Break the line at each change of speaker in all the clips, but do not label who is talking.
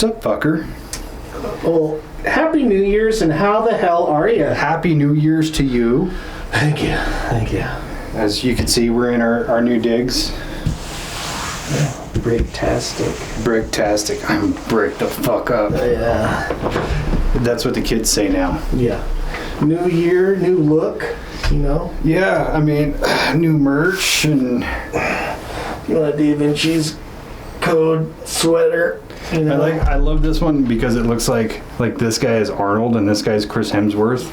Sup, fucker?
Well, Happy New Year's, and how the hell are you?
Happy New Year's to you.
Thank you. Thank you.
As you can see, we're in our new digs.
Bricktastic.
Bricktastic. I'm bricked the fuck up.
Yeah.
That's what the kids say now.
Yeah. New year, new look, you know?
Yeah, I mean, new merch and...
You know, Dave-inci's code sweater. You know?
I love this one because it looks like this guy is Arnold and this guy is Chris Hemsworth,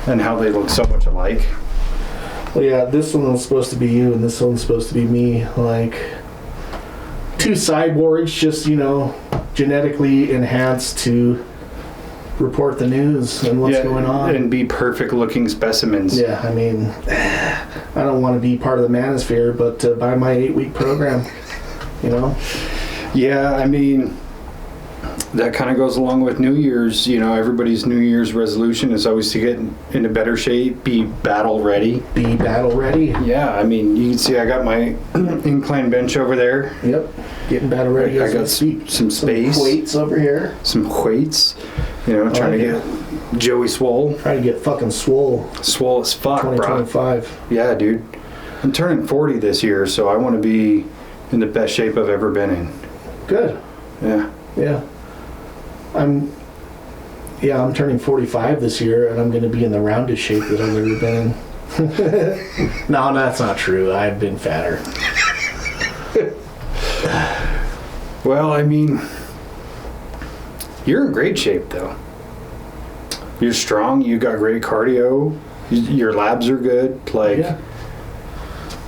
and how they look so much alike.
Well, yeah, this one was supposed to be you and this one's supposed to be me. Like, two cyborgs just, you know, genetically enhanced to report the news and what's going on.
And be perfect looking specimens.
Yeah, I mean, I don't want to be part of the manosphere, but by my 8-week program, you know?
Yeah, I mean, that kind of goes along with New Year's. You know, everybody's New Year's resolution is always to get into better shape, be battle ready.
Be battle ready.
Yeah, I mean, you can see I got my incline bench over there.
Yep, getting battle ready.
I got some space.
Some weights over here.
Some weights. You know, trying to get Joey swole.
Trying to get fucking swole.
Swole as fuck,
2025.
Bro. Yeah, dude. I'm turning 40 this year, so I want to be in the best shape I've ever been in. Good. Yeah.
Yeah. I'm turning 45 this year, and I'm going to be in the roundest shape that I've ever been in. No, that's not true. I've been fatter.
Well, I mean, you're in great shape, though. You're strong. You got great cardio. Your labs are good. Like,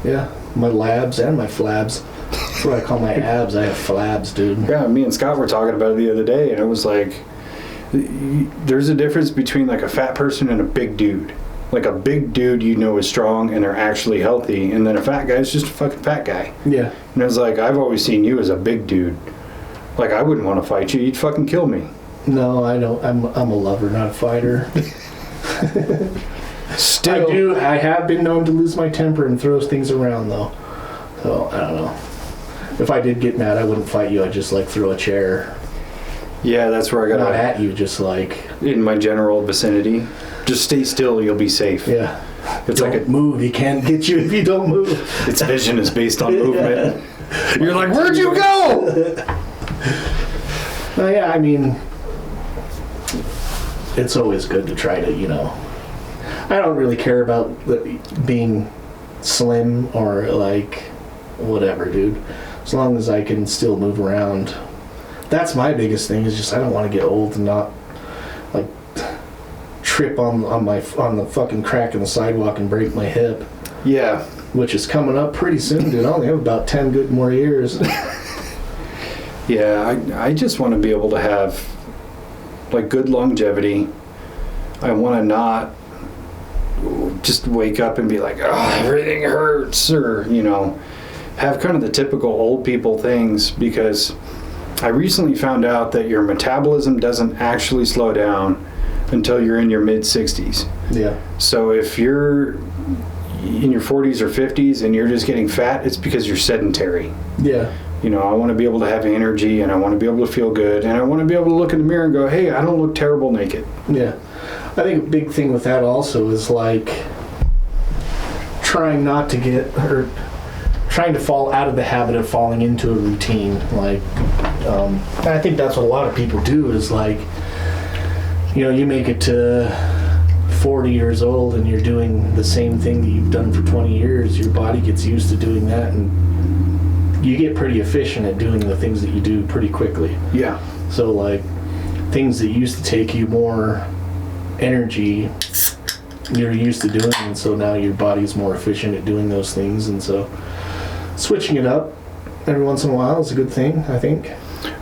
yeah, my labs and my flabs. That's what I call my abs. I have flabs, dude.
Yeah, me and Scott were talking about it the other day, and it was like, there's a difference between like a fat person and a big dude. Like a big dude, you know, is strong and they're actually healthy, and then a fat guy is just a fucking fat guy.
Yeah.
And it was like, I've always seen you as a big dude. Like, I wouldn't want to fight you. You'd fucking kill me.
No, I don't. I'm a lover, not a fighter.
Still,
I have been known to lose my temper and throw things around, though. So I don't know. If I did get mad, I wouldn't fight you. I'd just like throw a chair.
Yeah, that's where I got.
Not at you, just like
in my general vicinity. Just stay still. You'll be safe.
Yeah.
It's
don't
like
move. He can't get you if you don't move.
Its vision is based on movement. You're like, where'd you go?
No, yeah, I mean, it's always good to try to, you know. I don't really care about being slim or like whatever, dude. As long as I can still move around. That's my biggest thing, is just I don't want to get old and not like trip on the fucking crack in the sidewalk and break my hip.
Yeah.
Which is coming up pretty soon, dude. I only have about 10 good more years.
Yeah, I just want to be able to have like good longevity. I want to not just wake up and be like, oh, everything hurts, or, you know, have kind of the typical old people things, because I recently found out that your metabolism doesn't actually slow down until you're in your mid-60s.
Yeah.
So if you're in your 40s or 50s and you're just getting fat, it's because you're sedentary.
Yeah.
You know, I want to be able to have energy, and I want to be able to feel good, and I want to be able to look in the mirror and go, hey, I don't look terrible naked.
Yeah. I think a big thing with that also is like trying to fall out of the habit of falling into a routine. Like, I think that's what a lot of people do, is like, you know, you make it to 40 years old and you're doing the same thing that you've done for 20 years. Your body gets used to doing that, and you get pretty efficient at doing the things that you do pretty quickly.
Yeah.
So like things that used to take you more energy, you're used to doing, and so now your body's more efficient at doing those things, and so switching it up every once in a while is a good thing, I think.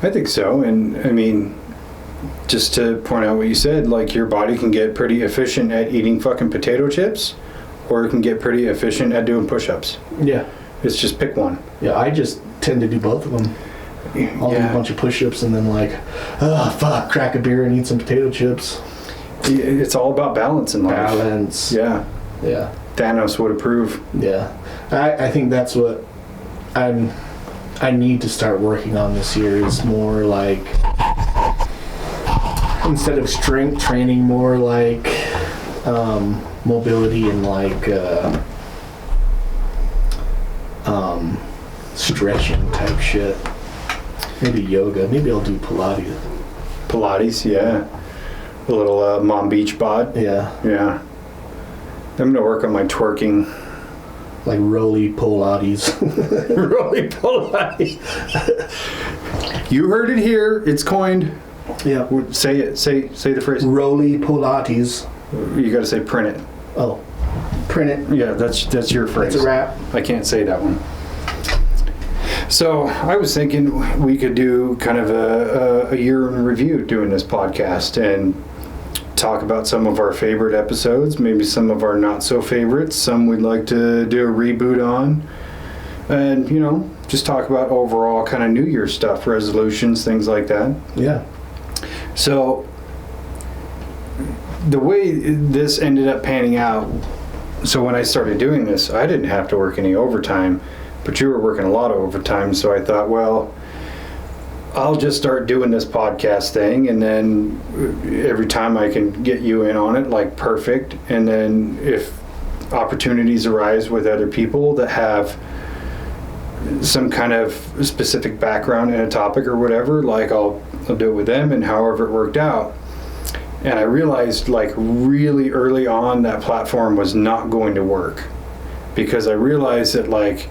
I think so. And I mean, just to point out what you said, like your body can get pretty efficient at eating fucking potato chips, or it can get pretty efficient at doing push-ups.
Yeah.
It's just pick one.
Yeah, I just tend to do both of them. I'll do a bunch of push-ups and then like, oh fuck, crack a beer and eat some potato chips.
It's all about balance in life.
Balance.
Yeah.
Yeah.
Thanos would approve.
Yeah. I think that's what I need to start working on this year, is more like instead of strength training, more like mobility and like stretching type shit. Maybe yoga. Maybe I'll do Pilates.
Pilates, yeah. A little Mom Beach bod.
Yeah.
Yeah. I'm going to work on my twerking.
Like roly Pilates.
Roly Pilates. You heard it here. It's coined.
Yeah.
Say it. Say the phrase.
Roly Pilates.
You got to say print it.
Oh. Print it.
Yeah, that's your phrase.
That's a wrap.
I can't say that one. So I was thinking we could do kind of a year in review doing this podcast and talk about some of our favorite episodes, maybe some of our not so favorites, some we'd like to do a reboot on, and just talk about overall kind of New Year stuff, resolutions, things like that.
Yeah.
So the way this ended up panning out, so when I started doing this, I didn't have to work any overtime, but you were working a lot of overtime, so I thought, well, I'll just start doing this podcast thing, and then every time I can get you in on it, like, perfect. And then if opportunities arise with other people that have some kind of specific background in a topic or whatever, like, I'll do it with them, and however it worked out. And I realized, like, really early on that platform was not going to work, because I realized that, like,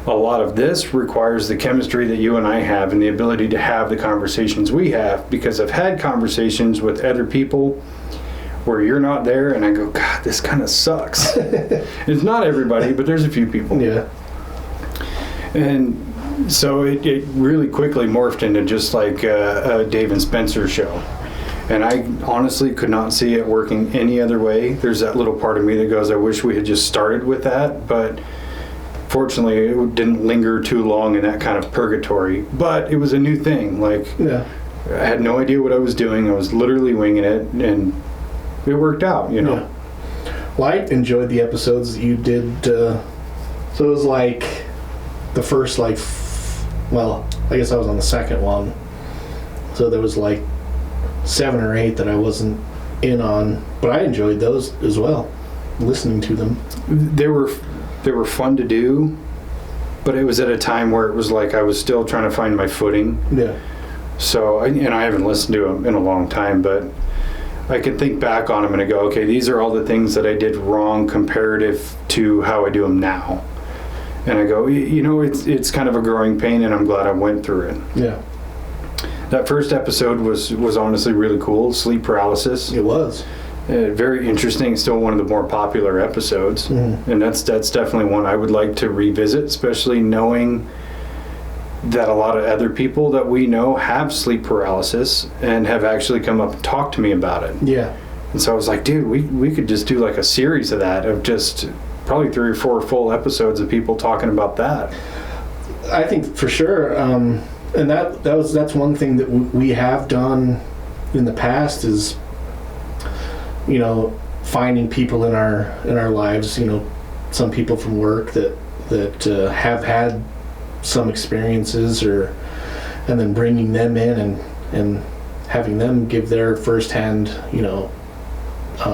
a lot of this requires the chemistry that you and I have and the ability to have the conversations we have, because I've had conversations with other people where you're not there and I go, God, this kind of sucks. It's not everybody, but there's a few people.
Yeah.
And so it really quickly morphed into just like a Dave and Spencer show. And I honestly could not see it working any other way. There's that little part of me that goes, I wish we had just started with that, but fortunately, it didn't linger too long in that kind of purgatory. But it was a new thing. Like,
yeah.
I had no idea what I was doing. I was literally winging it, and it worked out,
Yeah. Well, I enjoyed the episodes that you did. So it was like the first, like, well, I guess I was on the second one. So there was like 7 or 8 that I wasn't in on. But I enjoyed those as well, listening to them.
They were fun to do, but it was at a time where it was like I was still trying to find my footing.
Yeah.
So, and I haven't listened to them in a long time, but I can think back on them and I go, okay, these are all the things that I did wrong comparative to how I do them now. And I go, it's kind of a growing pain, and I'm glad I went through it.
Yeah.
That first episode was honestly really cool. Sleep paralysis.
It was.
Very interesting. Still one of the more popular episodes, and that's definitely one I would like to revisit, especially knowing that a lot of other people that we know have sleep paralysis and have actually come up and talked to me about it.
Yeah.
And so I was like, dude, we could just do like a series of that, of just probably 3 or 4 full episodes of people talking about that.
I think for sure, and that's one thing that we have done in the past is, finding people in our lives, some people from work that have had some experiences, and then bringing them in and having them give their firsthand,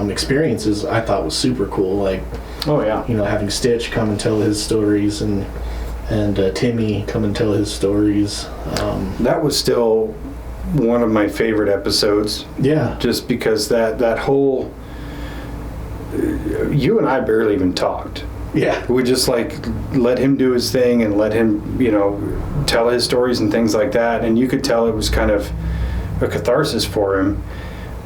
experiences. I thought was super cool. Like,
oh yeah,
having Stitch come and tell his stories, and Timmy come and tell his stories.
That was still one of my favorite episodes.
Yeah. Just
because that whole, you and I barely even talked.
Yeah.
We just like let him do his thing and let him, tell his stories and things like that. And you could tell it was kind of a catharsis for him.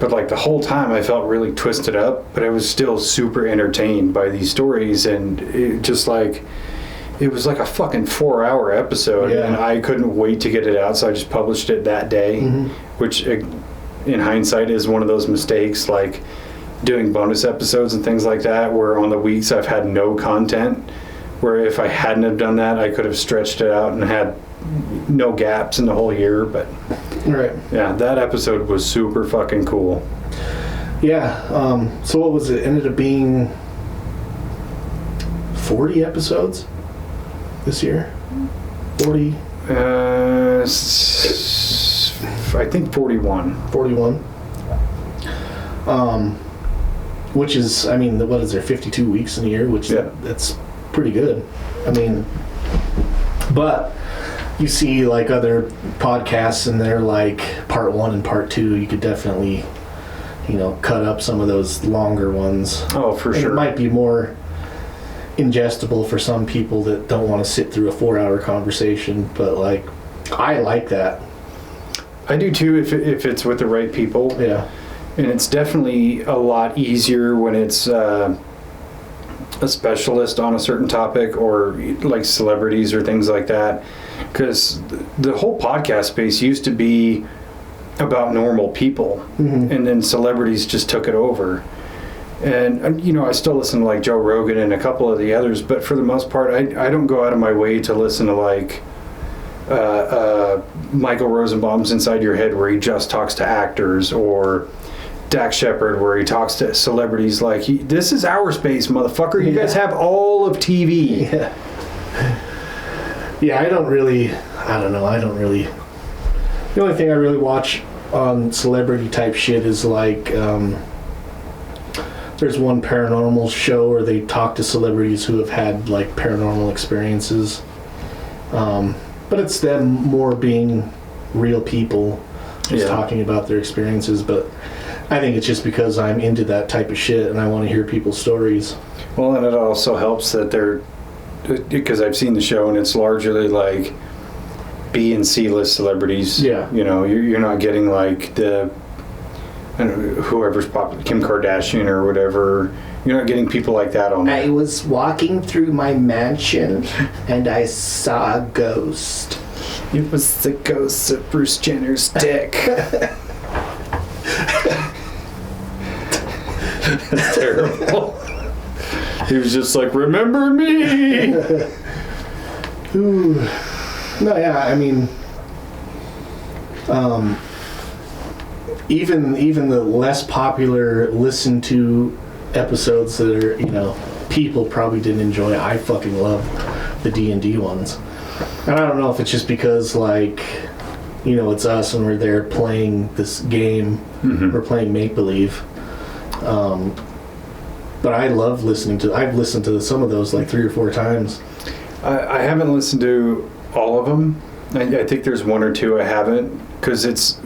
But like the whole time I felt really twisted up, but I was still super entertained by these stories. And it was like a fucking 4-hour episode, and I couldn't wait to get it out, so I just published it that day, which in hindsight is one of those mistakes, like doing bonus episodes and things like that, where on the weeks I've had no content, where if I hadn't have done that, I could have stretched it out and had no gaps in the whole year. But
right.
Yeah, that episode was super fucking cool.
Yeah. So what was it? Ended up being 40 episodes this year? 40?
I think 41.
41. Which is, I mean, what is there, 52 weeks in a year, which that's pretty good. I mean, but you see like other podcasts and they're like part 1 and part 2, you could definitely, you know, cut up some of those longer ones.
Oh, for sure.
It might be more ingestible for some people that don't want to sit through a 4-hour conversation, but like, I like that.
I do too, if it's with the right people.
Yeah.
And it's definitely a lot easier when it's a specialist on a certain topic, or like celebrities or things like that. Because the whole podcast space used to be about normal people, and then celebrities just took it over. And, you know, I still listen to like Joe Rogan and a couple of the others, but for the most part, I don't go out of my way to listen to like Michael Rosenbaum's Inside Your Head, where he just talks to actors, or Dax Shepard, where he talks to celebrities. Like, this is our space, motherfucker. You guys have all of TV.
Yeah, I don't really. The only thing I really watch on celebrity type shit is like, there's one paranormal show where they talk to celebrities who have had like paranormal experiences. But it's them more being real people, just talking about their experiences. But I think it's just because I'm into that type of shit and I want to hear people's stories.
Well, and it also helps that they're, because I've seen the show and it's largely like B and C list celebrities.
Yeah.
You know, you're not getting like the, I don't know, whoever's popular, Kim Kardashian or whatever. You're not getting people like that on there.
I was walking through my mansion and I saw a ghost.
It was the ghost of Bruce Jenner's dick. That's terrible. He was just like, remember me?
Ooh. No, yeah, I mean, even the less popular listened to episodes that are, you know, people probably didn't enjoy. I fucking love the D&D ones. And I don't know if it's just because, like, you know, it's us and we're there playing this game. We're playing make-believe. But I love listening to, I've listened to some of those like 3 or 4 times.
I haven't listened to all of them. I think there's 1 or 2 I haven't, because it's,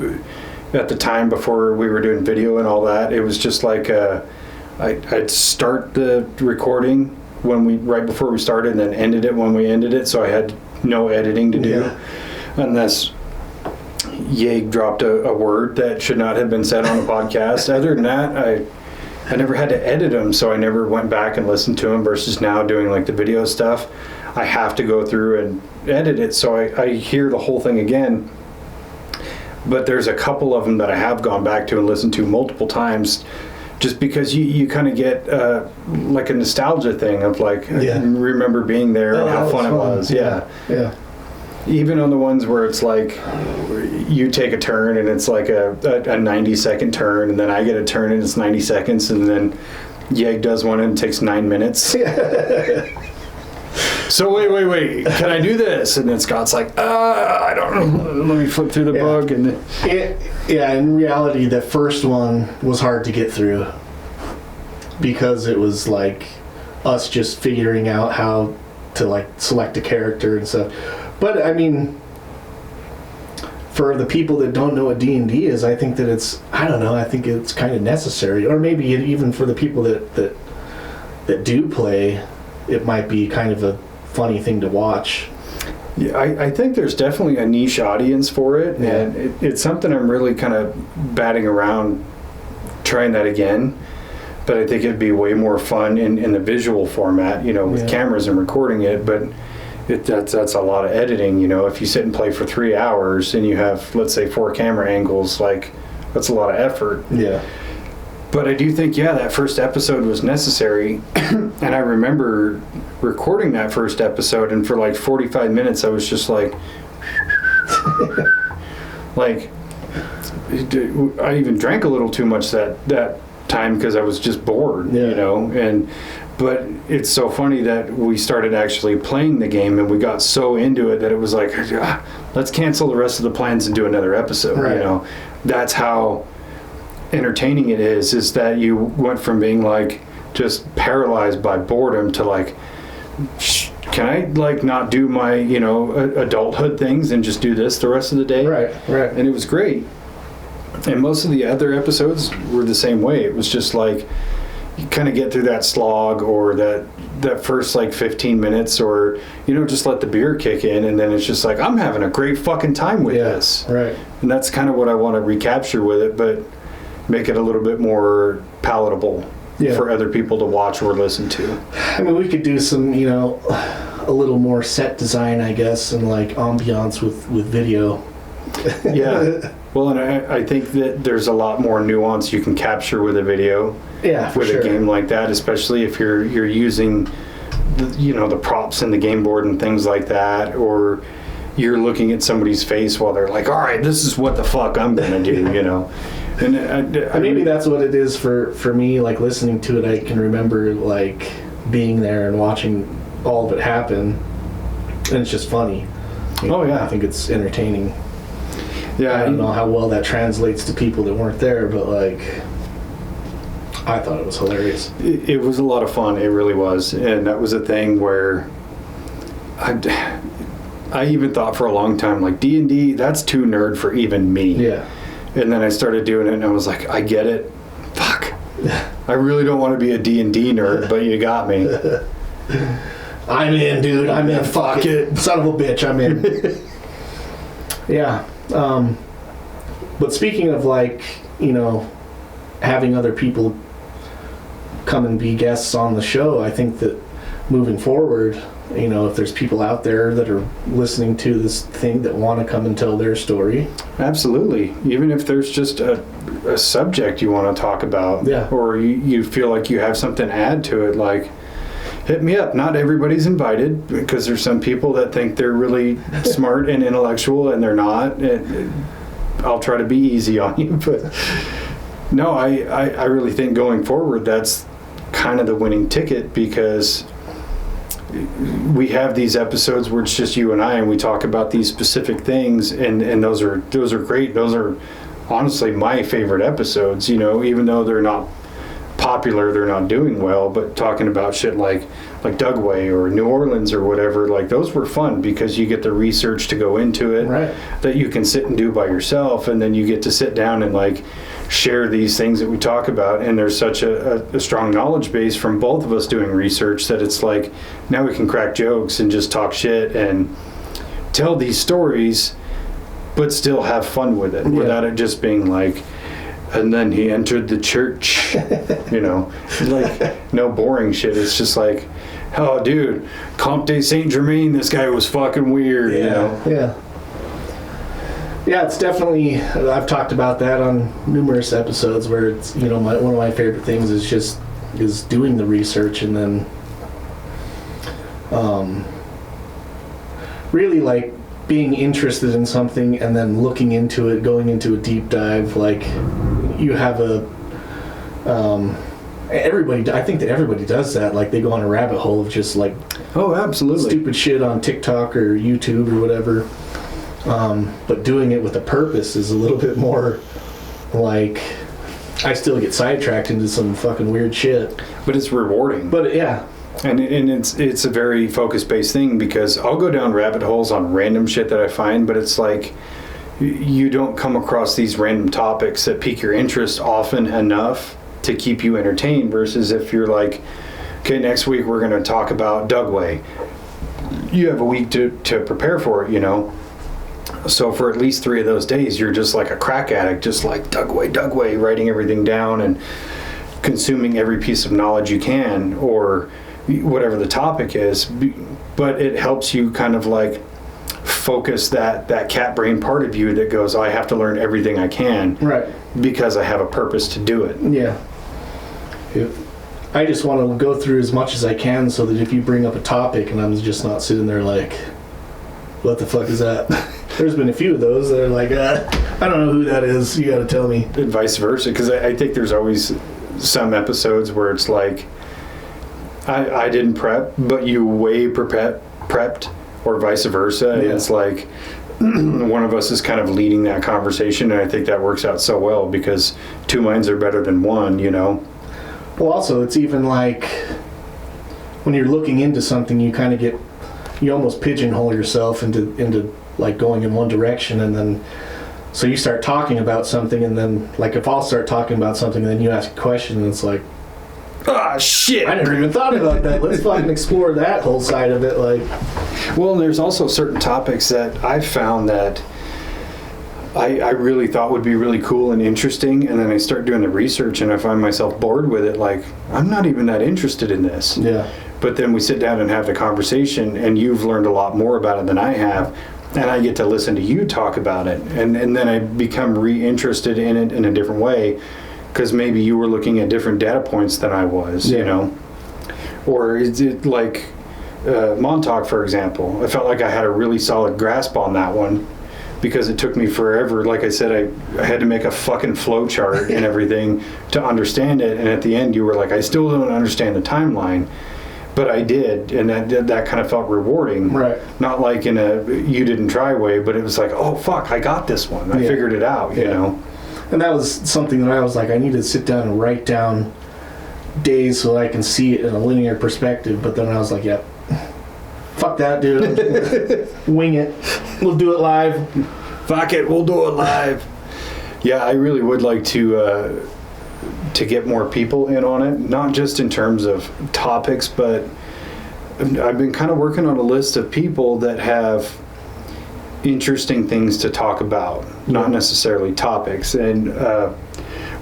at the time before we were doing video and all that, it was just like, I'd start the recording right before we started, and then ended it when we ended it, so I had no editing to do, unless Yeg dropped a word that should not have been said on a podcast. Other than that, I never had to edit them, so I never went back and listened to them, versus now doing like the video stuff. I have to go through and edit it, so I hear the whole thing again. But there's a couple of them that I have gone back to and listened to multiple times, just because you kind of get like a nostalgia thing of like, I remember being there and how fun it was. Yeah. Even on the ones where it's like you take a turn and it's like a 90-second turn, and then I get a turn and it's 90 seconds, and then Yeg does one and it takes 9 minutes. So wait, can I do this? And then Scott's like, I don't know, let me flip through the book. And
in reality, the first one was hard to get through, because it was like us just figuring out how to like select a character and stuff. But I mean, for the people that don't know what D&D is, I think that it's, I don't know, I think it's kind of necessary. Or maybe even for the people that do play, it might be kind of a funny thing to watch.
Yeah, I think there's definitely a niche audience for it, and it's something I'm really kind of batting around trying that again. But I think it'd be way more fun in the visual format, you know, with cameras and recording it. But that's a lot of editing, you know. If you sit and play for 3 hours and you have, let's say, 4 camera angles, like, that's a lot of effort.
Yeah.
But I do think, that first episode was necessary. And I remember recording that first episode, and for like 45 minutes, I was just like, like, I even drank a little too much that time because I was just bored, you know. But it's so funny that we started actually playing the game, and we got so into it that it was like, let's cancel the rest of the plans and do another episode. You know, that's how entertaining it is that you went from being like just paralyzed by boredom to like, can I like not do my, you know, adulthood things and just do this the rest of the day?
Right.
And it was great. And most of the other episodes were the same way. It was just like, you kind of get through that slog or that first like 15 minutes, or, you know, just let the beer kick in, and then it's just like, I'm having a great fucking time with this.
Right.
And that's kind of what I want to recapture with it, but make it a little bit more palatable for other people to watch or listen to.
I mean, we could do some, you know, a little more set design, I guess, and like ambiance with video.
Yeah. Well, and I think that there's a lot more nuance you can capture with a video.
Yeah, for
with
sure.
a game like that, especially if you're using, the props in the game board and things like that, or you're looking at somebody's face while they're like, all right, this is what the fuck I'm gonna do, you know. And
maybe that's what it is for me. Like listening to it, I can remember like being there and watching all of it happen, and it's just funny. You know, I think it's entertaining.
Yeah,
I don't know how well that translates to people that weren't there, but like, I thought it was hilarious.
It was a lot of fun. It really was. And that was a thing where I even thought for a long time, like, D&D, that's too nerd for even me.
Yeah.
And then I started doing it, and I was like, I get it. Fuck. I really don't want to be a D&D nerd, but you got me.
I'm in, dude. I'm in. Fuck it. Son of a bitch, I'm in. Yeah. But speaking of, like, you know, having other people come and be guests on the show, I think that moving forward, you know, if there's people out there that are listening to this thing that want to come and tell their story.
Absolutely. Even if there's just a subject you want to talk about, or you feel like you have something to add to it, like, hit me up. Not everybody's invited, because there's some people that think they're really smart and intellectual, and they're not. I'll try to be easy on you, but no, I really think going forward, that's kind of the winning ticket, because we have these episodes where it's just you and I, and we talk about these specific things, and those are great. Those are honestly my favorite episodes, you know, even though they're not popular, they're not doing well, but talking about shit like Dugway or New Orleans or whatever, like, those were fun because you get the research to go into it,
right,
that you can sit and do by yourself, and then you get to sit down and like share these things that we talk about, and there's such a strong knowledge base from both of us doing research that it's like, now we can crack jokes and just talk shit and tell these stories, but still have fun with it, without it just being like, and then he entered the church, you know, like, no boring shit. It's just like, oh, dude, Comte Saint Germain, this guy was fucking weird, you know?
Yeah, it's definitely, I've talked about that on numerous episodes, where it's, you know, one of my favorite things is doing the research, and then really like being interested in something and then looking into it, going into a deep dive. Like, you have I think that everybody does that. Like, they go on a rabbit hole of just like,
oh, absolutely,
stupid shit on TikTok or YouTube or whatever. But doing it with a purpose is a little bit more like, I still get sidetracked into some fucking weird shit.
But it's rewarding.
But yeah.
And it's a very focus-based thing, because I'll go down rabbit holes on random shit that I find, but it's like, you don't come across these random topics that pique your interest often enough to keep you entertained, versus if you're like, okay, next week we're going to talk about Dugway. You have a week to prepare for it, you know? So for at least 3 of those days, you're just like a crack addict, just like Dugway, writing everything down and consuming every piece of knowledge you can, or whatever the topic is. But it helps you kind of like focus that cat brain part of you that goes, I have to learn everything I can,
right,
because I have a purpose to do it.
Yeah. I just want to go through as much as I can, so that if you bring up a topic and I'm just not sitting there like, what the fuck is that? There's been a few of those that are like, I don't know who that is, you gotta tell me.
And vice versa, because I think there's always some episodes where it's like, I didn't prep, but you way prepped, or vice versa. And it's like, one of us is kind of leading that conversation, and I think that works out so well because two minds are better than one, you know.
Well, also, it's even like when you're looking into something, you almost pigeonhole yourself into like going in one direction, and then so you start talking about something, and then like if I'll start talking about something, and then you ask a question, and it's like,
ah, shit,
I never even thought about that. Let's fucking explore that whole side of it. Like,
well, and there's also certain topics that I've found that I really thought would be really cool and interesting, and then I start doing the research and I find myself bored with it, like, I'm not even that interested in this.
yeah.
But then we sit down and have the conversation, and you've learned a lot more about it than I have, and I get to listen to you talk about it, and then I become re-interested in it in a different way, because maybe you were looking at different data points than I was, you know? Or is it like Montauk, for example? I felt like I had a really solid grasp on that one, because it took me forever. Like I said, I had to make a fucking flow chart and everything to understand it. And at the end, you were like, I still don't understand the timeline, but I did, and that kind of felt rewarding.
Right.
Not like in a you didn't try way, but it was like, oh fuck, I got this one. I figured it out. You know.
And that was something that I was like, I need to sit down and write down days so that I can see it in a linear perspective. But then I was like, yep. Fuck that, dude. Wing it. We'll do it live.
Fuck it, we'll do it live. Yeah, I really would like to get more people in on it, not just in terms of topics, but I've been kind of working on a list of people that have interesting things to talk about, not necessarily topics. And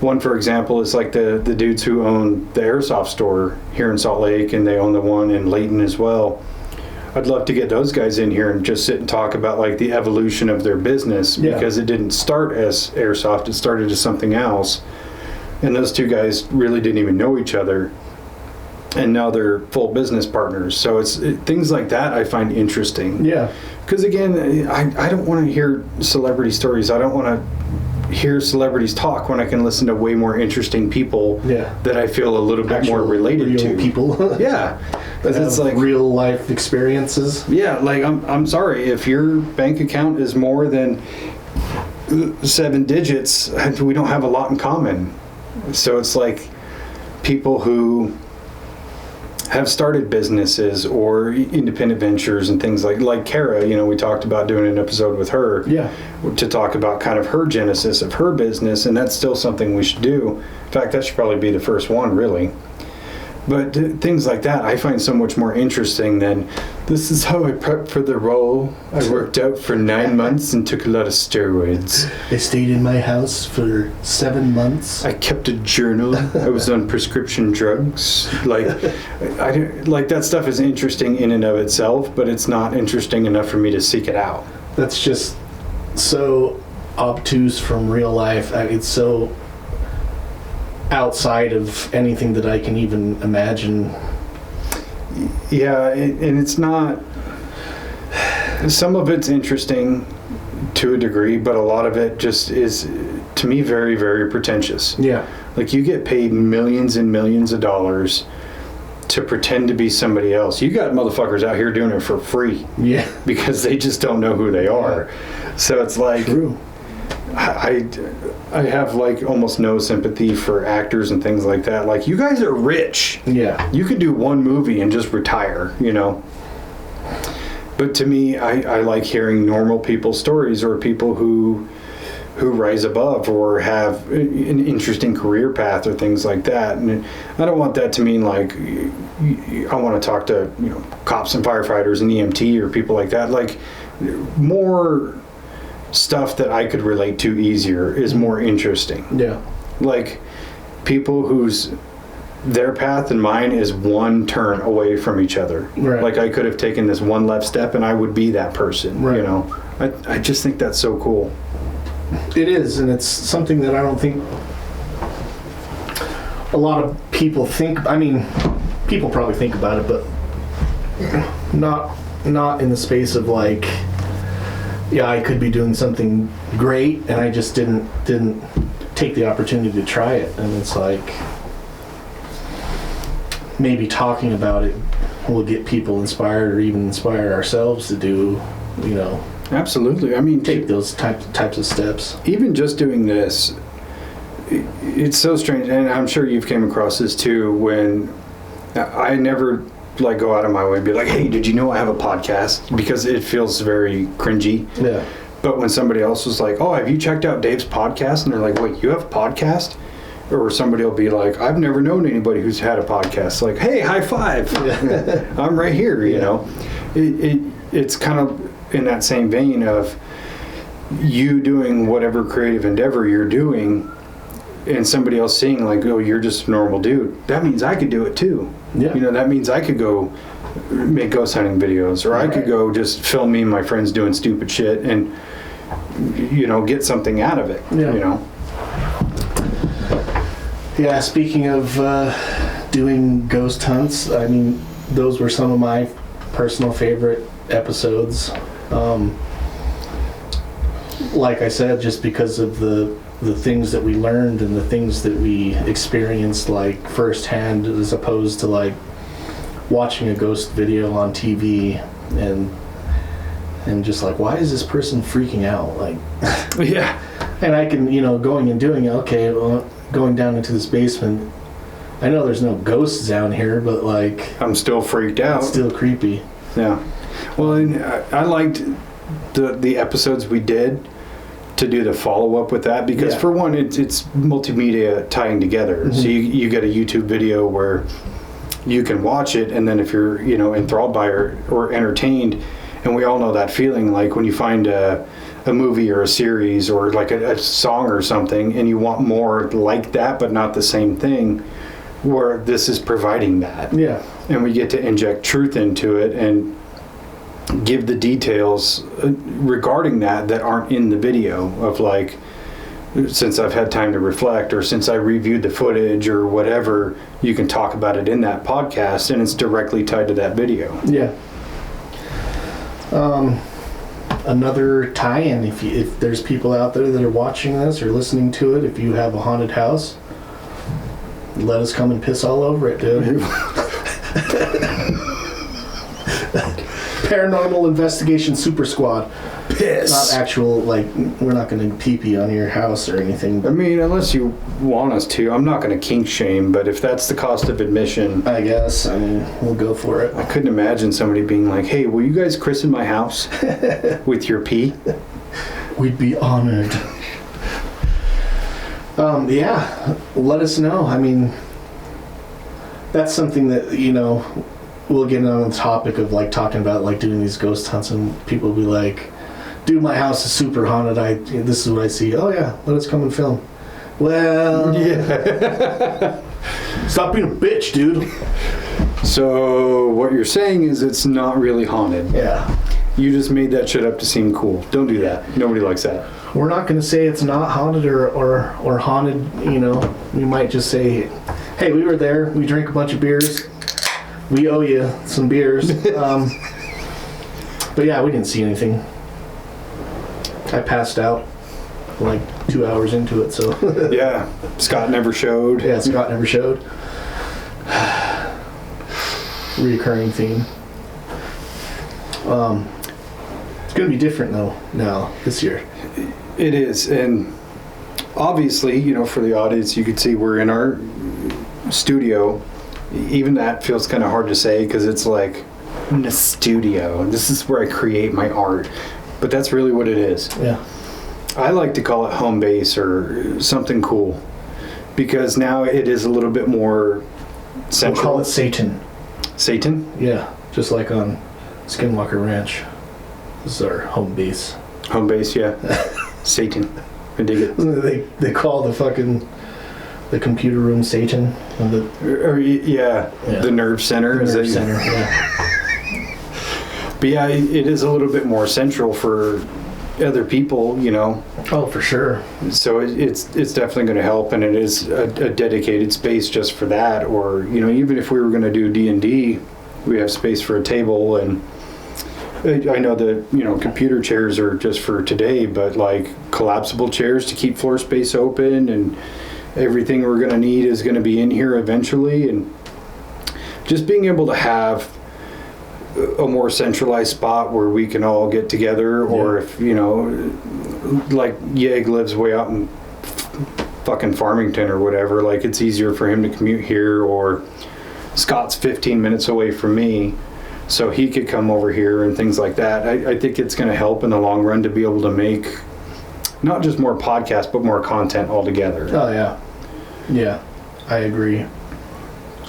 one, for example, is like the dudes who own the airsoft store here in Salt Lake, and they own the one in Layton as well. I'd love to get those guys in here and just sit and talk about like the evolution of their business, because it didn't start as airsoft, it started as something else. And those two guys really didn't even know each other, and now they're full business partners. So it's things like that I find interesting.
Yeah.
Because again, I don't want to hear celebrity stories. I don't want to hear celebrities talk when I can listen to way more interesting people that I feel a little bit more related to.
People.
Yeah.
It's like real life experiences.
Yeah, like I'm sorry, if your bank account is more than 7 digits, we don't have a lot in common. So it's like people who have started businesses or independent ventures and things like Kara, you know, we talked about doing an episode with her to talk about kind of her genesis of her business, and that's still something we should do. In fact, that should probably be the first one, really. But things like that I find so much more interesting than, this is how I prepped for the role. I worked out for 9 months and took a lot of steroids.
I stayed in my house for 7 months.
I kept a journal. I was on prescription drugs. Like that stuff is interesting in and of itself, but it's not interesting enough for me to seek it out.
That's just so obtuse from real life. It's so outside of anything that I can even imagine.
Yeah, and it's not, some of it's interesting to a degree, but a lot of it just is, to me, very, very pretentious.
Yeah.
Like, you get paid millions and millions of dollars to pretend to be somebody else. You got motherfuckers out here doing it for free.
Yeah.
Because they just don't know who they are. So it's like,
true.
I have like almost no sympathy for actors and things like that. Like, you guys are rich.
Yeah.
You could do one movie and just retire, you know. But to me, I like hearing normal people's stories, or people who rise above or have an interesting career path or things like that. And I don't want that to mean like I want to talk to, you know, cops and firefighters and EMT or people like that. Like, more stuff that I could relate to easier is more interesting.
Yeah.
Like, people whose their path and mine is one turn away from each other.
Right.
Like, I could have taken this one left step and I would be that person.
Right.
You know, I just think that's so cool.
It is, and it's something that I don't think a lot of people think. I mean, people probably think about it, but not in the space of like, yeah, I could be doing something great, and I just didn't take the opportunity to try it. And it's like, maybe talking about it will get people inspired, or even inspire ourselves to do, you know.
Absolutely. I mean,
take those types of steps.
Even just doing this, it's so strange, and I'm sure you've came across this too, when I never like go out of my way and be like, hey, did you know I have a podcast? Because it feels very cringy.
Yeah.
But when somebody else was like, oh, have you checked out Dave's podcast? And they're like, wait, you have a podcast? Or somebody will be like, I've never known anybody who's had a podcast. Like, hey, high five. Yeah. I'm right here, you know. It's kind of in that same vein of you doing whatever creative endeavor you're doing and somebody else seeing like, oh, you're just a normal dude. That means I could do it too.
Yeah.
You know, that means I could go make ghost hunting videos, or I could go just film me and my friends doing stupid shit and, you know, get something out of it, you know.
Yeah, speaking of doing ghost hunts, I mean, those were some of my personal favorite episodes. Like I said, just because of the things that we learned and the things that we experienced like firsthand, as opposed to like watching a ghost video on TV and just like, why is this person freaking out? Like,
yeah.
And I can, you know, going and doing it, okay, well, going down into this basement, I know there's no ghosts down here, but like,
I'm still freaked out.
It's still creepy.
Yeah. Well, and I liked the episodes we did to do the follow-up with that, because for one, it's multimedia tying together. Mm-hmm. So you get a YouTube video where you can watch it, and then if you're, you know, enthralled by it or entertained, and we all know that feeling, like when you find a movie or a series or like a song or something, and you want more like that but not the same thing, where this is providing that. Yeah. And we get to inject truth into it and give the details regarding that aren't in the video, of like, since I've had time to reflect, or since I reviewed the footage or whatever, you can talk about it in that podcast and it's directly tied to that video.
Yeah. Another tie-in, if there's people out there that are watching this or listening to it, if you have a haunted house, let us come and piss all over it, dude. Paranormal Investigation Super Squad. Piss. Not actual, like, we're not going to pee-pee on your house or anything.
I mean, unless you want us to. I'm not going to kink shame, but if that's the cost of admission,
I guess, I mean, we'll go for it.
I couldn't imagine somebody being like, hey, will you guys christen my house with your pee?
We'd be honored. Yeah, let us know. I mean, that's something that, you know, we'll get on the topic of like talking about like doing these ghost hunts, and people will be like, dude, my house is super haunted. This is what I see. Oh yeah, let us come and film. Well, yeah. Stop being a bitch, dude.
So what you're saying is it's not really haunted.
Yeah.
You just made that shit up to seem cool. Don't do that. Nobody likes that.
We're not going to say it's not haunted or haunted, you know. We might just say, hey, we were there. We drank a bunch of beers. We owe you some beers. But yeah, we didn't see anything. I passed out like 2 hours into it, so.
Yeah. Scott never showed.
Yeah, Scott never showed. Reoccurring theme. It's going to be different though now this year.
It is, and obviously, you know, for the audience, you could see we're in our studio. Even that feels kind of hard to say because it's like, in the studio. This is where I create my art. But that's really what it is.
Yeah.
I like to call it home base or something cool, because now it is a little bit more central.
We'll call it Satan.
Satan?
Yeah, just like on Skinwalker Ranch. This is our home base.
Home base, yeah. Satan. I dig it.
They call the computer room Satan.
Yeah, the nerve center.
The nerve center, yeah.
But yeah, it is a little bit more central for other people, you know.
Oh, for sure.
So it's definitely going to help, and it is a dedicated space just for that. Or, you know, even if we were going to do D&D, we have space for a table, and I know that, you know, computer chairs are just for today, but like collapsible chairs to keep floor space open, and everything we're going to need is going to be in here eventually. And just being able to have a more centralized spot where we can all get together, or if, you know, like Yeg lives way out in fucking Farmington or whatever, like it's easier for him to commute here, or Scott's 15 minutes away from me, so he could come over here and things like that. I think it's going to help in the long run to be able to make not just more podcasts, but more content altogether.
Oh, yeah. Yeah, I agree.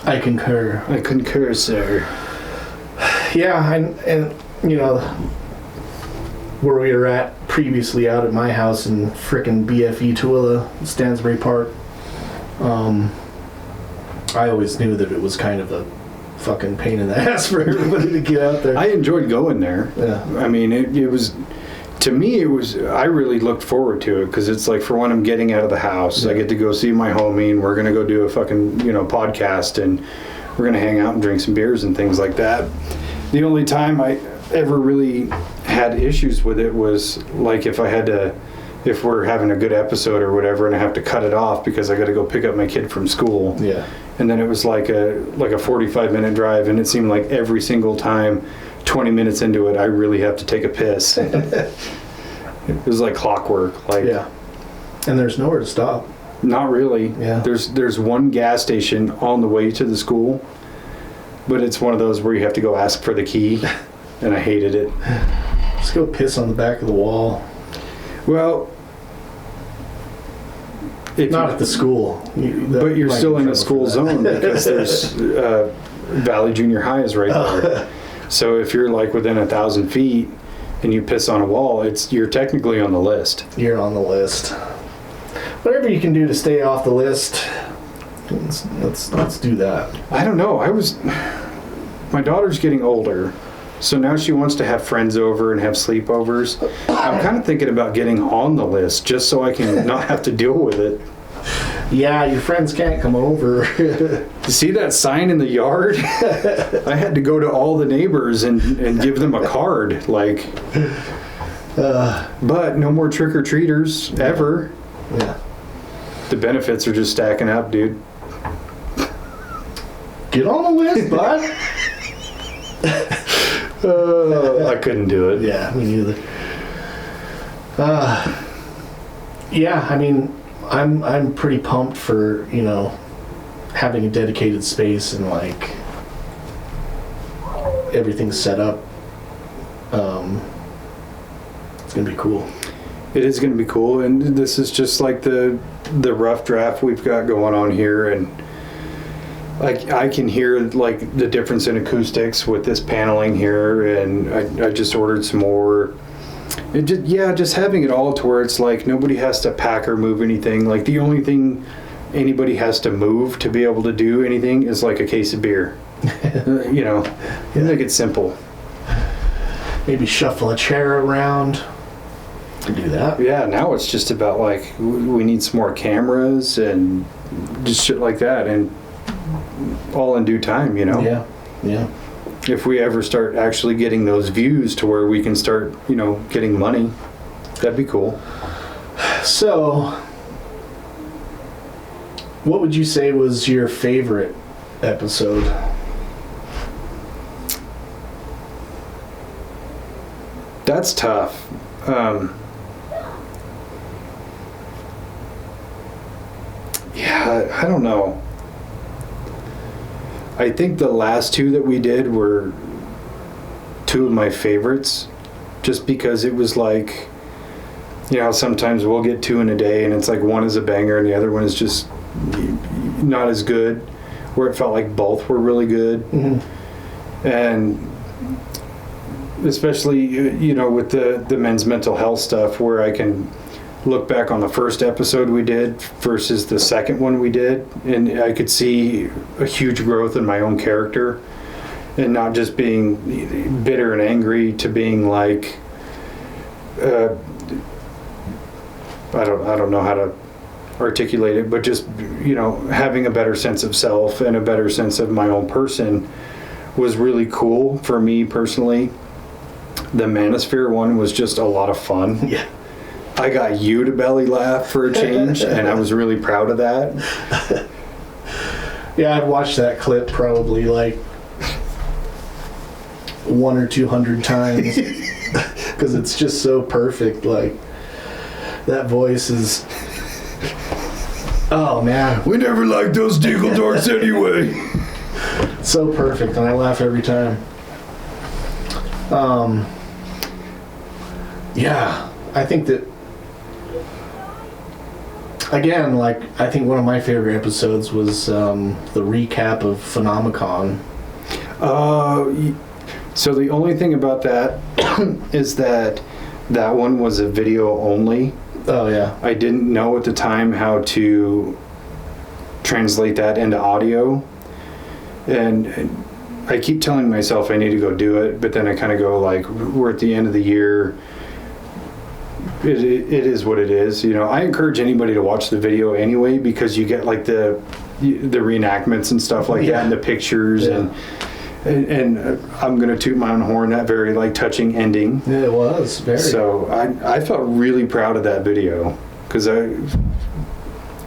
I concur.
I concur, sir.
Yeah, and you know, where we were at previously out at my house in frickin' BFE Tooele, Stansbury Park, I always knew that it was kind of a fucking pain in the ass for everybody to get out there.
I enjoyed going there.
Yeah.
I mean, it was, to me, I really looked forward to it, because it's like, for one, I'm getting out of the house. I get to go see my homie, and we're going to go do a fucking, you know, podcast, and we're going to hang out and drink some beers and things like that. The only time I ever really had issues with it was like if we're having a good episode or whatever, and I have to cut it off because I got to go pick up my kid from school. Yeah. And then it was like a 45-minute drive, and it seemed like every single time, 20 minutes into it, I really have to take a piss. It was like clockwork. Like,
yeah. And there's nowhere to stop.
Not really.
Yeah.
There's one gas station on the way to the school, but it's one of those where you have to go ask for the key, and I hated it.
Just go piss on the back of the wall.
Well,
not at the school.
But you're still in the school zone, because there's Valley Junior High is right there. So if you're like within 1,000 feet and you piss on a wall, you're technically on the list.
You're on the list. Whatever you can do to stay off the list, let's do that.
I don't know. My daughter's getting older, so now she wants to have friends over and have sleepovers. I'm kind of thinking about getting on the list just so I can not have to deal with it.
Yeah, your friends can't come over.
You see that sign in the yard? I had to go to all the neighbors and give them a card, like. But no more trick-or-treaters ever.
Yeah.
The benefits are just stacking up, dude.
Get on the list, bud.
I couldn't do it.
Yeah, me neither. Yeah, I mean, I'm pretty pumped for, you know, having a dedicated space and like everything's set up. It's gonna be cool.
It is gonna be cool, and this is just like the rough draft we've got going on here, and I can hear like the difference in acoustics with this paneling here, and I just ordered some more. Just having it all to where it's like nobody has to pack or move anything. Like the only thing anybody has to move to be able to do anything is like a case of beer. You know, make it simple.
Maybe shuffle a chair around. Do that.
Yeah, now it's just about like we need some more cameras and just shit like that, and all in due time, you know.
Yeah.
If we ever start actually getting those views to where we can start, you know, getting money, that'd be cool.
So, what would you say was your favorite episode?
That's tough. I don't know. I think the last two that we did were two of my favorites, just because it was like, you know, sometimes we'll get two in a day and it's like one is a banger and the other one is just not as good, where it felt like both were really good. Mm-hmm. And especially, you know, with the men's mental health stuff, where I can look back on the first episode we did versus the second one we did, and I could see a huge growth in my own character, and not just being bitter and angry to being like I don't know how to articulate it, but just, you know, having a better sense of self and a better sense of my own person was really cool for me personally. The Manosphere one was just a lot of fun.
Yeah.
I got you to belly laugh for a change, and I was really proud of that.
Yeah, I've watched that clip probably like 100 or 200 times because it's just so perfect. Like, that voice is, oh man,
we never liked those Deagledorts anyway.
So perfect, and I laugh every time. Yeah, I think that, again, like, I think one of my favorite episodes was the recap of Phenomicon.
So the only thing about that is that one was a video only.
Oh, yeah.
I didn't know at the time how to translate that into audio. And I keep telling myself I need to go do it, but then I kind of go, like, we're at the end of the year. It is what it is. You know, I encourage anybody to watch the video anyway, because you get, like, the reenactments and stuff like that, and the pictures, and I'm going to toot my own horn, that very, like, touching ending.
Yeah, it was, very.
So I felt really proud of that video, because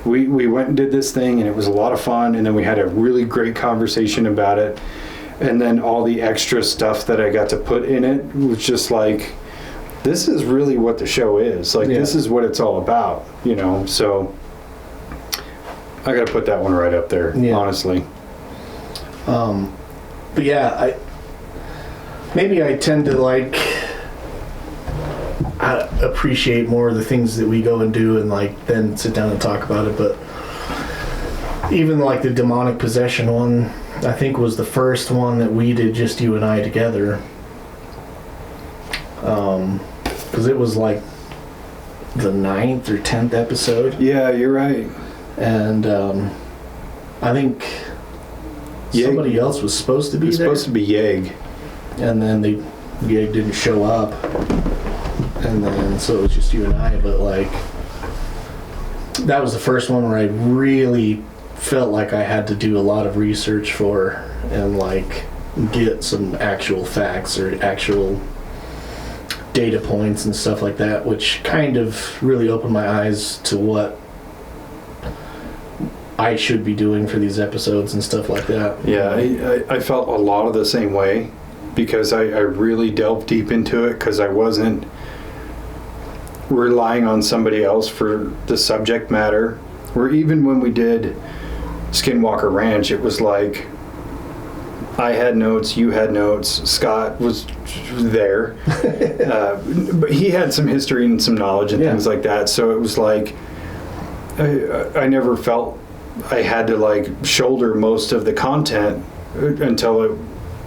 we went and did this thing, and it was a lot of fun, and then we had a really great conversation about it, and then all the extra stuff that I got to put in it was just like, this is really what the show is. Like, this is what it's all about, you know? So I got to put that one right up there, honestly.
But yeah, maybe I tend to, like, appreciate more of the things that we go and do, and, like, then sit down and talk about it. But even, like, the demonic possession one, I think was the first one that we did, just you and I together. Because it was like the 9th or 10th episode.
Yeah, you're right.
And I think somebody else was supposed to be there.
Supposed to be Yeg.
And then Yeg didn't show up. And then, so it was just you and I. But, like, that was the first one where I really felt like I had to do a lot of research for, and, like, get some actual facts or actual data points and stuff like that, which kind of really opened my eyes to what I should be doing for these episodes and stuff like that.
Yeah, I felt a lot of the same way, because I really delved deep into it, because I wasn't relying on somebody else for the subject matter. Or even when we did Skinwalker Ranch, it was like, I had notes, you had notes, Scott was there, but he had some history and some knowledge and things like that, so it was like, I never felt I had to, like, shoulder most of the content until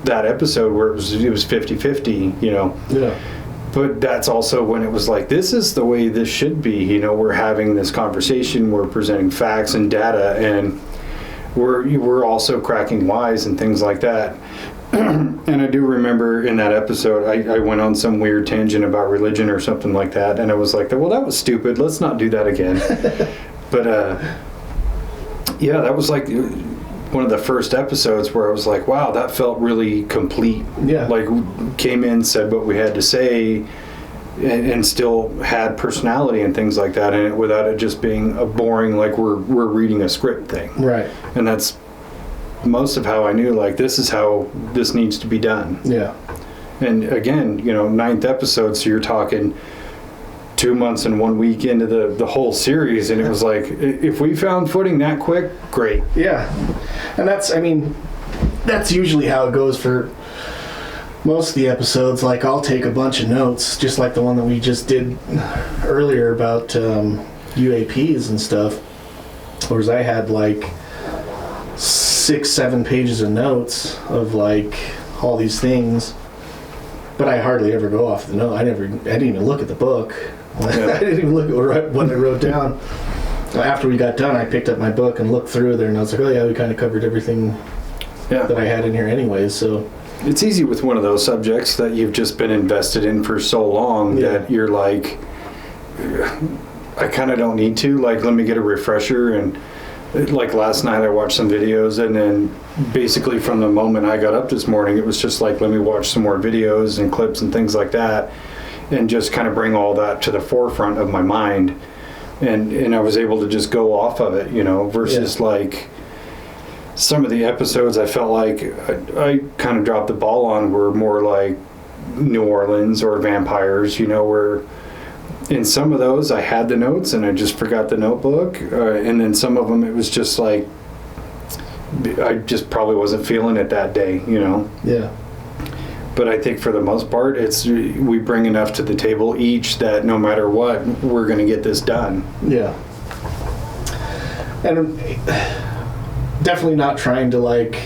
that episode where it was 50-50, you know.
Yeah.
But that's also when it was like, this is the way this should be, you know, we're having this conversation, we're presenting facts and data, and we're also cracking wise and things like that. And I do remember in that episode, I went on some weird tangent about religion or something like that, and I was like, well, that was stupid, let's not do that again. But yeah, that was like one of the first episodes where I was like, wow, that felt really complete.
Yeah.
Like, came in, said what we had to say, and still had personality and things like that in it, without it just being a boring, like, we're reading a script thing.
Right.
And that's most of how I knew, like, this is how this needs to be done.
Yeah.
And again, you know, 9th episode, so you're talking 2 months and 1 week into the whole series, and it was like, if we found footing that quick, great.
Yeah. And that's usually how it goes for most of the episodes. Like, I'll take a bunch of notes, just like the one that we just did earlier about UAPs and stuff. Whereas I had, like, 6-7 pages of notes of, like, all these things, but I hardly ever go off the note. I didn't even look at the book. I didn't even look at what I wrote down. After we got done, I picked up my book and looked through there, and I was like, oh yeah, we kind of covered everything that I had in here anyways. So
it's easy with one of those subjects that you've just been invested in for so long that you're like, I kind of don't need to, like, let me get a refresher. And like last night I watched some videos, and then basically from the moment I got up this morning, it was just like, let me watch some more videos and clips and things like that, and just kind of bring all that to the forefront of my mind. And I was able to just go off of it, you know, versus like, some of the episodes I felt like I kind of dropped the ball on were more like New Orleans or vampires, where in some of those I had the notes and I just forgot the notebook, and then some of them it was just like I just probably wasn't feeling it that day,
Yeah.
But I think for the most part, we bring enough to the table each that no matter what, we're going to get this done.
Yeah. And definitely not trying to like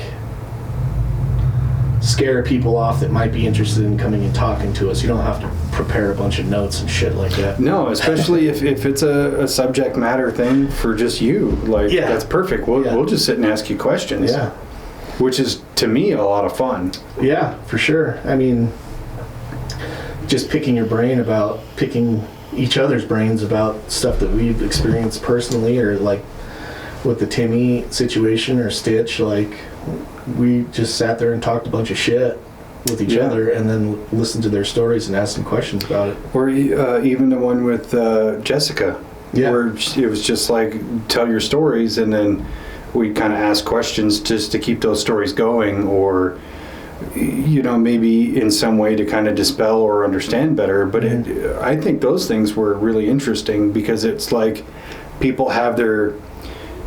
scare people off that might be interested in coming and talking to us. You don't have to prepare a bunch of notes and shit like that.
No, especially if it's a subject matter thing for just you. Like, that's perfect. We'll just sit and ask you questions.
Yeah.
Which is, to me, a lot of fun.
Yeah, for sure. I mean, just picking each other's brains about stuff that we've experienced personally, or like with the Timmy situation or Stitch, like we just sat there and talked a bunch of shit with each other and then listened to their stories and asked them questions about it.
Or even the one with Jessica, where it was just like, tell your stories, and then we kind of ask questions just to keep those stories going, or maybe in some way to kind of dispel or understand better. But I think those things were really interesting because it's like people have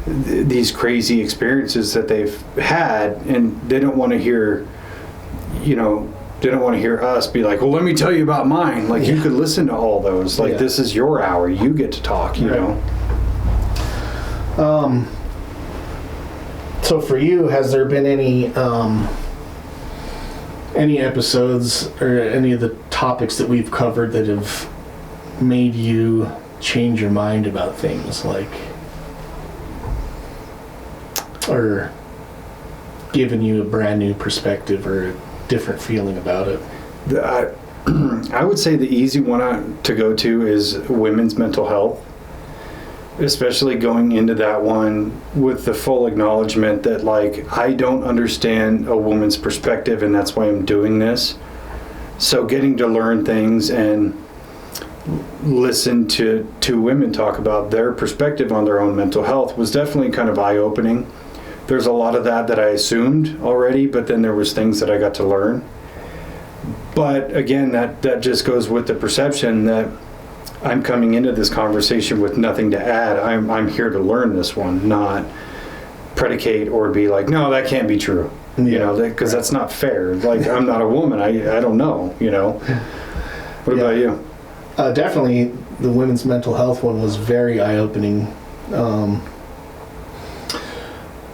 these crazy experiences that they've had, and they don't want to hear us be like, well, let me tell you about mine. Like, you could listen to all those. Like, this is your hour. You get to talk, you know.
So for you, has there been any episodes or any of the topics that we've covered that have made you change your mind about things, like, or given you a brand new perspective or a different feeling about it?
I would say the easy one to go to is women's mental health, especially going into that one with the full acknowledgement that, like, I don't understand a woman's perspective, and that's why I'm doing this. So getting to learn things and listen to women talk about their perspective on their own mental health was definitely kind of eye-opening. There's a lot of that I assumed already, but then there was things that I got to learn. But again, that just goes with the perception that I'm coming into this conversation with nothing to add. I'm here to learn this one, not predicate or be like, no, that can't be true. Because that's not fair. Like, I'm not a woman. I don't know. What about you?
Definitely, the women's mental health one was very eye-opening.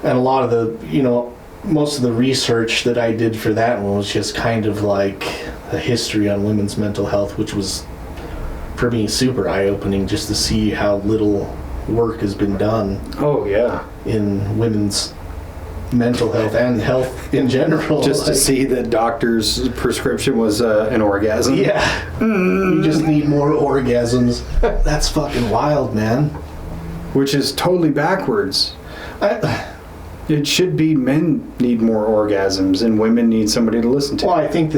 And a lot of the, most of the research that I did for that one was just kind of like a history on women's mental health, which was, for me, super eye-opening just to see how little work has been done.
Oh, yeah.
In women's mental health and health in general.
Just to see that doctor's prescription was an orgasm.
Yeah. You just need more orgasms. That's fucking wild, man.
Which is totally backwards. It should be men need more orgasms and women need somebody to listen to.
Well, I think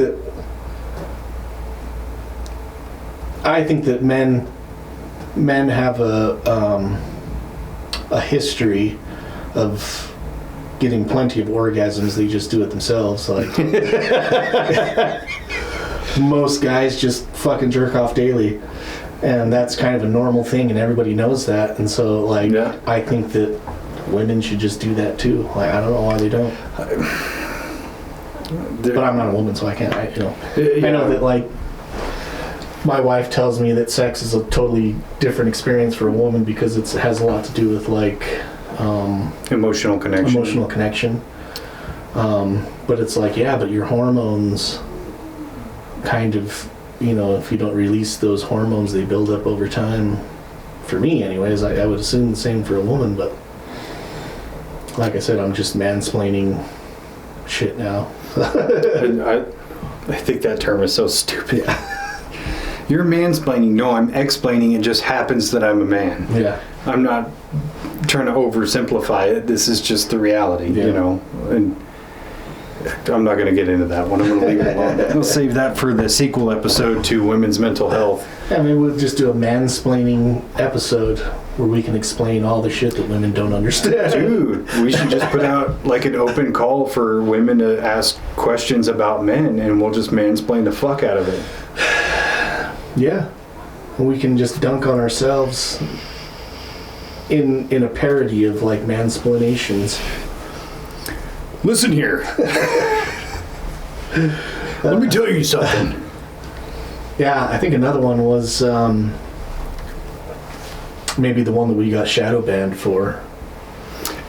that men have a history of getting plenty of orgasms. They just do it themselves. Like, most guys just fucking jerk off daily, and that's kind of a normal thing, and everybody knows that. And so, like, I think that women should just do that too. Like, I don't know why they don't. But I'm not a woman, so I can't. I know that, like, my wife tells me that sex is a totally different experience for a woman because it has a lot to do with, like,
emotional
connection. But it's like, but your hormones kind of, if you don't release those hormones, they build up over time. For me, anyways, I would assume the same for a woman, but like I said, I'm just mansplaining shit now.
I think that term is so stupid. You're mansplaining. No, I'm explaining. It just happens that I'm a man.
Yeah.
I'm not trying to oversimplify it. This is just the reality, and I'm not going to get into that one. I'm going to leave it alone. We'll save that for the sequel episode to women's mental health.
Yeah, maybe we'll just do a mansplaining episode where we can explain all the shit that women don't understand.
Dude, we should just put out like an open call for women to ask questions about men, and we'll just mansplain the fuck out of it.
Yeah. We can just dunk on ourselves in a parody of like mansplanations.
Listen here. Let me tell you something.
Yeah, I think another one was maybe the one that we got shadow banned for.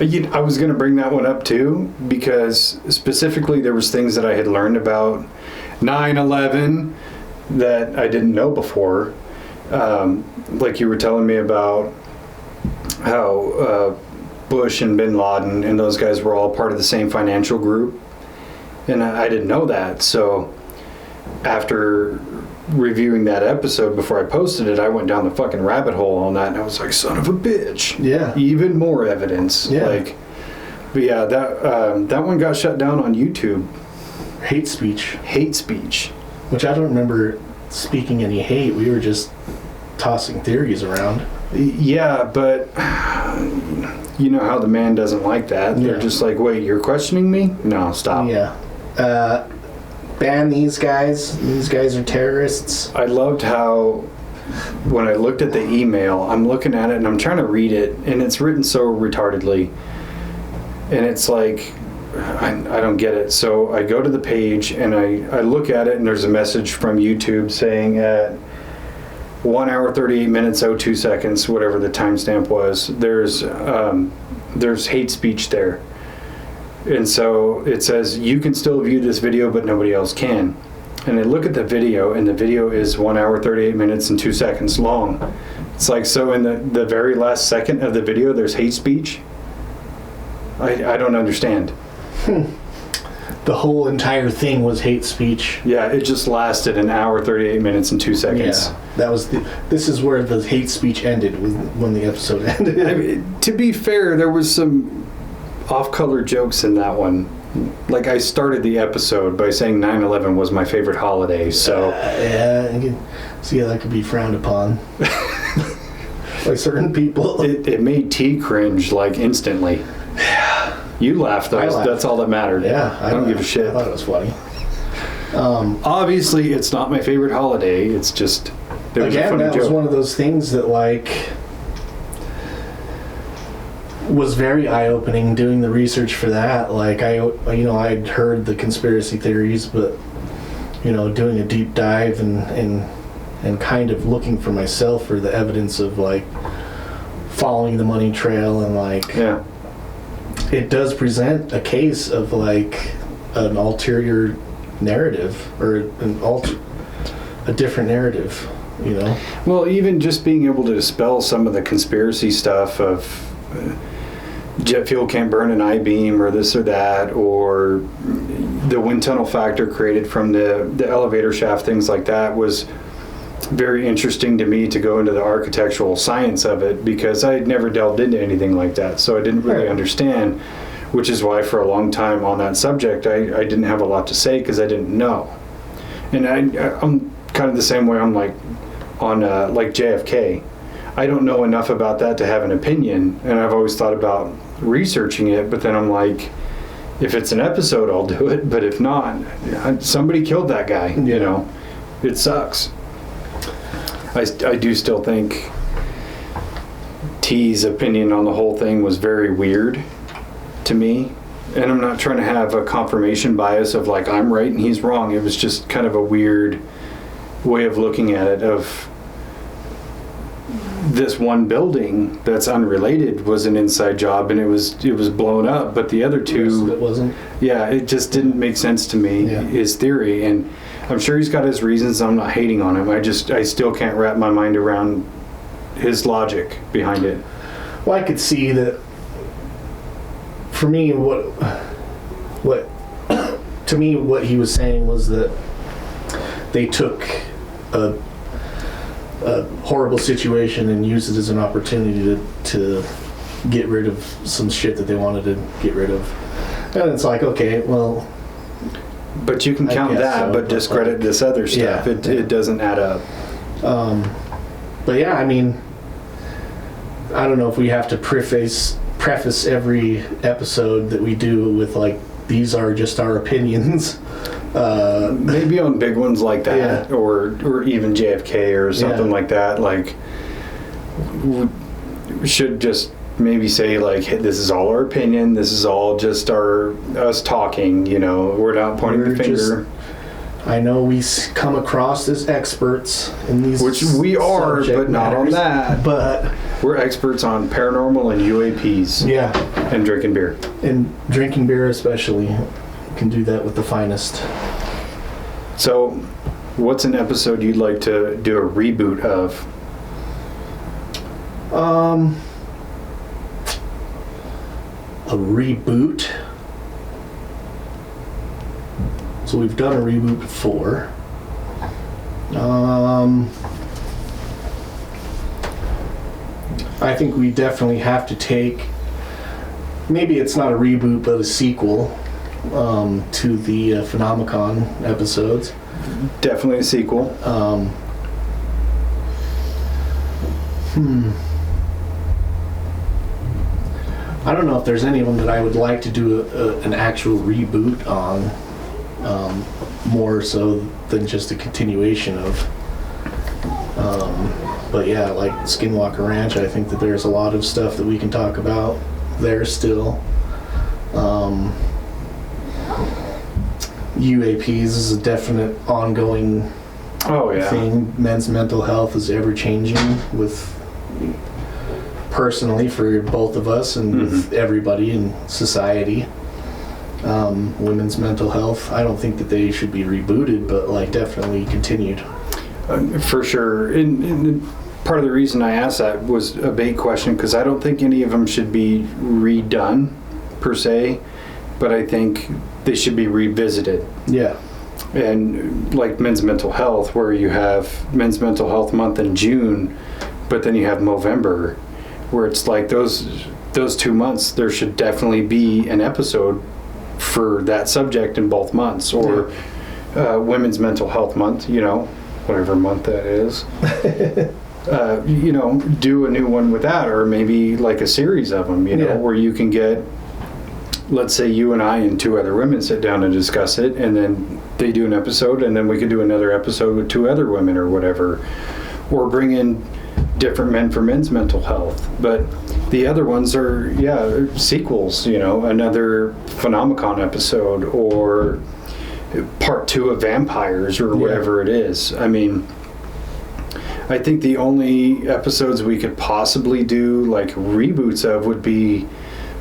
I was going to bring that one up too, because specifically there was things that I had learned about 9/11 that I didn't know before. Like you were telling me about how Bush and Bin Laden and those guys were all part of the same financial group. And I didn't know that. So after reviewing that episode before I posted it, I went down the fucking rabbit hole on that, and I was like, son of a bitch.
Yeah.
Even more evidence.
Yeah.
But yeah, that one got shut down on YouTube.
Hate speech.
Hate speech.
Which I don't remember speaking any hate. We were just tossing theories around.
Yeah, but you know how the man doesn't like that. They're just like, wait, you're questioning me? No, stop.
Yeah. Ban these guys. These guys are terrorists.
I loved how when I looked at the email, I'm looking at it and I'm trying to read it, and it's written so retardedly. And it's like, I don't get it. So I go to the page and I look at it, and there's a message from YouTube saying at 1 hour 38 minutes 02 seconds, whatever the timestamp was, there's hate speech there. And so it says you can still view this video, but nobody else can. And I look at the video, and the video is 1 hour 38 minutes and 2 seconds long. It's like, so in the very last second of the video there's hate speech? I don't understand.
The whole entire thing was hate speech.
Yeah, it just lasted 1 hour 38 minutes and 2 seconds.
Yeah, that was this is where the hate speech ended when the episode ended.
I mean, to be fair, there was some off-color jokes in that one. Like, I started the episode by saying 9/11 was my favorite holiday, so
yeah, you can see how that could be frowned upon by certain people.
It made T cringe like instantly. You laughed, though. That's all that mattered.
Yeah,
I don't give a shit.
I thought it was funny.
Obviously, it's not my favorite holiday. It's just it was a funny
that
joke.
was one of those things that like was very eye-opening doing the research for that. Like I'd heard the conspiracy theories, but doing a deep dive and kind of looking for myself for the evidence of like following the money trail and like it does present a case of like an ulterior narrative or a different narrative,
Well, even just being able to dispel some of the conspiracy stuff of jet fuel can't burn an I-beam or this or that, or the wind tunnel factor created from the elevator shaft, things like that, was very interesting to me to go into the architectural science of it, because I had never delved into anything like that, so I didn't really understand, which is why for a long time on that subject I didn't have a lot to say, because I didn't know. And I'm kind of the same way. I'm like on like JFK, I don't know enough about that to have an opinion, and I've always thought about researching it, but then I'm like, if it's an episode I'll do it, but if not, somebody killed that guy. It sucks. I do still think T's opinion on the whole thing was very weird to me, and I'm not trying to have a confirmation bias of like I'm right and he's wrong. It was just kind of a weird way of looking at it, of this one building that's unrelated was an inside job and it was blown up, but the other two,
it wasn't.
Yeah, it just didn't make sense to me, his theory, and I'm sure he's got his reasons. I'm not hating on him. I still can't wrap my mind around his logic behind it.
Well, I could see that. For me, what he was saying was that they took a horrible situation and used it as an opportunity to get rid of some shit that they wanted to get rid of. And it's like, okay, well,
but you can count that, but discredit this other stuff. It doesn't add up.
But yeah, I mean, I don't know if we have to preface every episode that we do with like, these are just our opinions.
Maybe on big ones like that,
Yeah.
or even JFK or something like that. Like, we should just maybe say like, hey, this is all our opinion. This is all just us talking. You know, we're not pointing the finger.
I know we come across as experts in these,
which we are, but not on that.
But
we're experts on paranormal and UAPs.
Yeah,
and drinking beer.
And drinking beer especially. You can do that with the finest.
So, what's an episode you'd like to do a reboot of?
A reboot. So we've done a reboot before. I think we definitely have to take, maybe it's not a reboot, but a sequel to the Phenomicon episodes.
Definitely a sequel.
I don't know if there's any of them that I would like to do an actual reboot on, more so than just a continuation of. But yeah, like Skinwalker Ranch, I think that there's a lot of stuff that we can talk about there still. UAPs is a definite ongoing thing. Men's mental health is ever changing with, personally, for both of us and with everybody in society. Women's mental health, I don't think that they should be rebooted, but like definitely continued.
For sure. And part of the reason I asked that was a big question, because I don't think any of them should be redone per se, but I think they should be revisited.
Yeah.
And like men's mental health, where you have Men's Mental Health Month in June, but then you have November, where it's like those 2 months, there should definitely be an episode for that subject in both months. Or Women's Mental Health Month, you know, whatever month that is. You know, do a new one with that, or maybe like a series of them, you know, where you can get, let's say you and I and 2 other women sit down and discuss it, and then they do an episode, and then we could do another episode with 2 other women or whatever, or bring in different men for men's mental health. But the other ones are sequels, you know, another Phenomicon episode, or part 2 of Vampires, or whatever it is. I mean, I think the only episodes we could possibly do like reboots of would be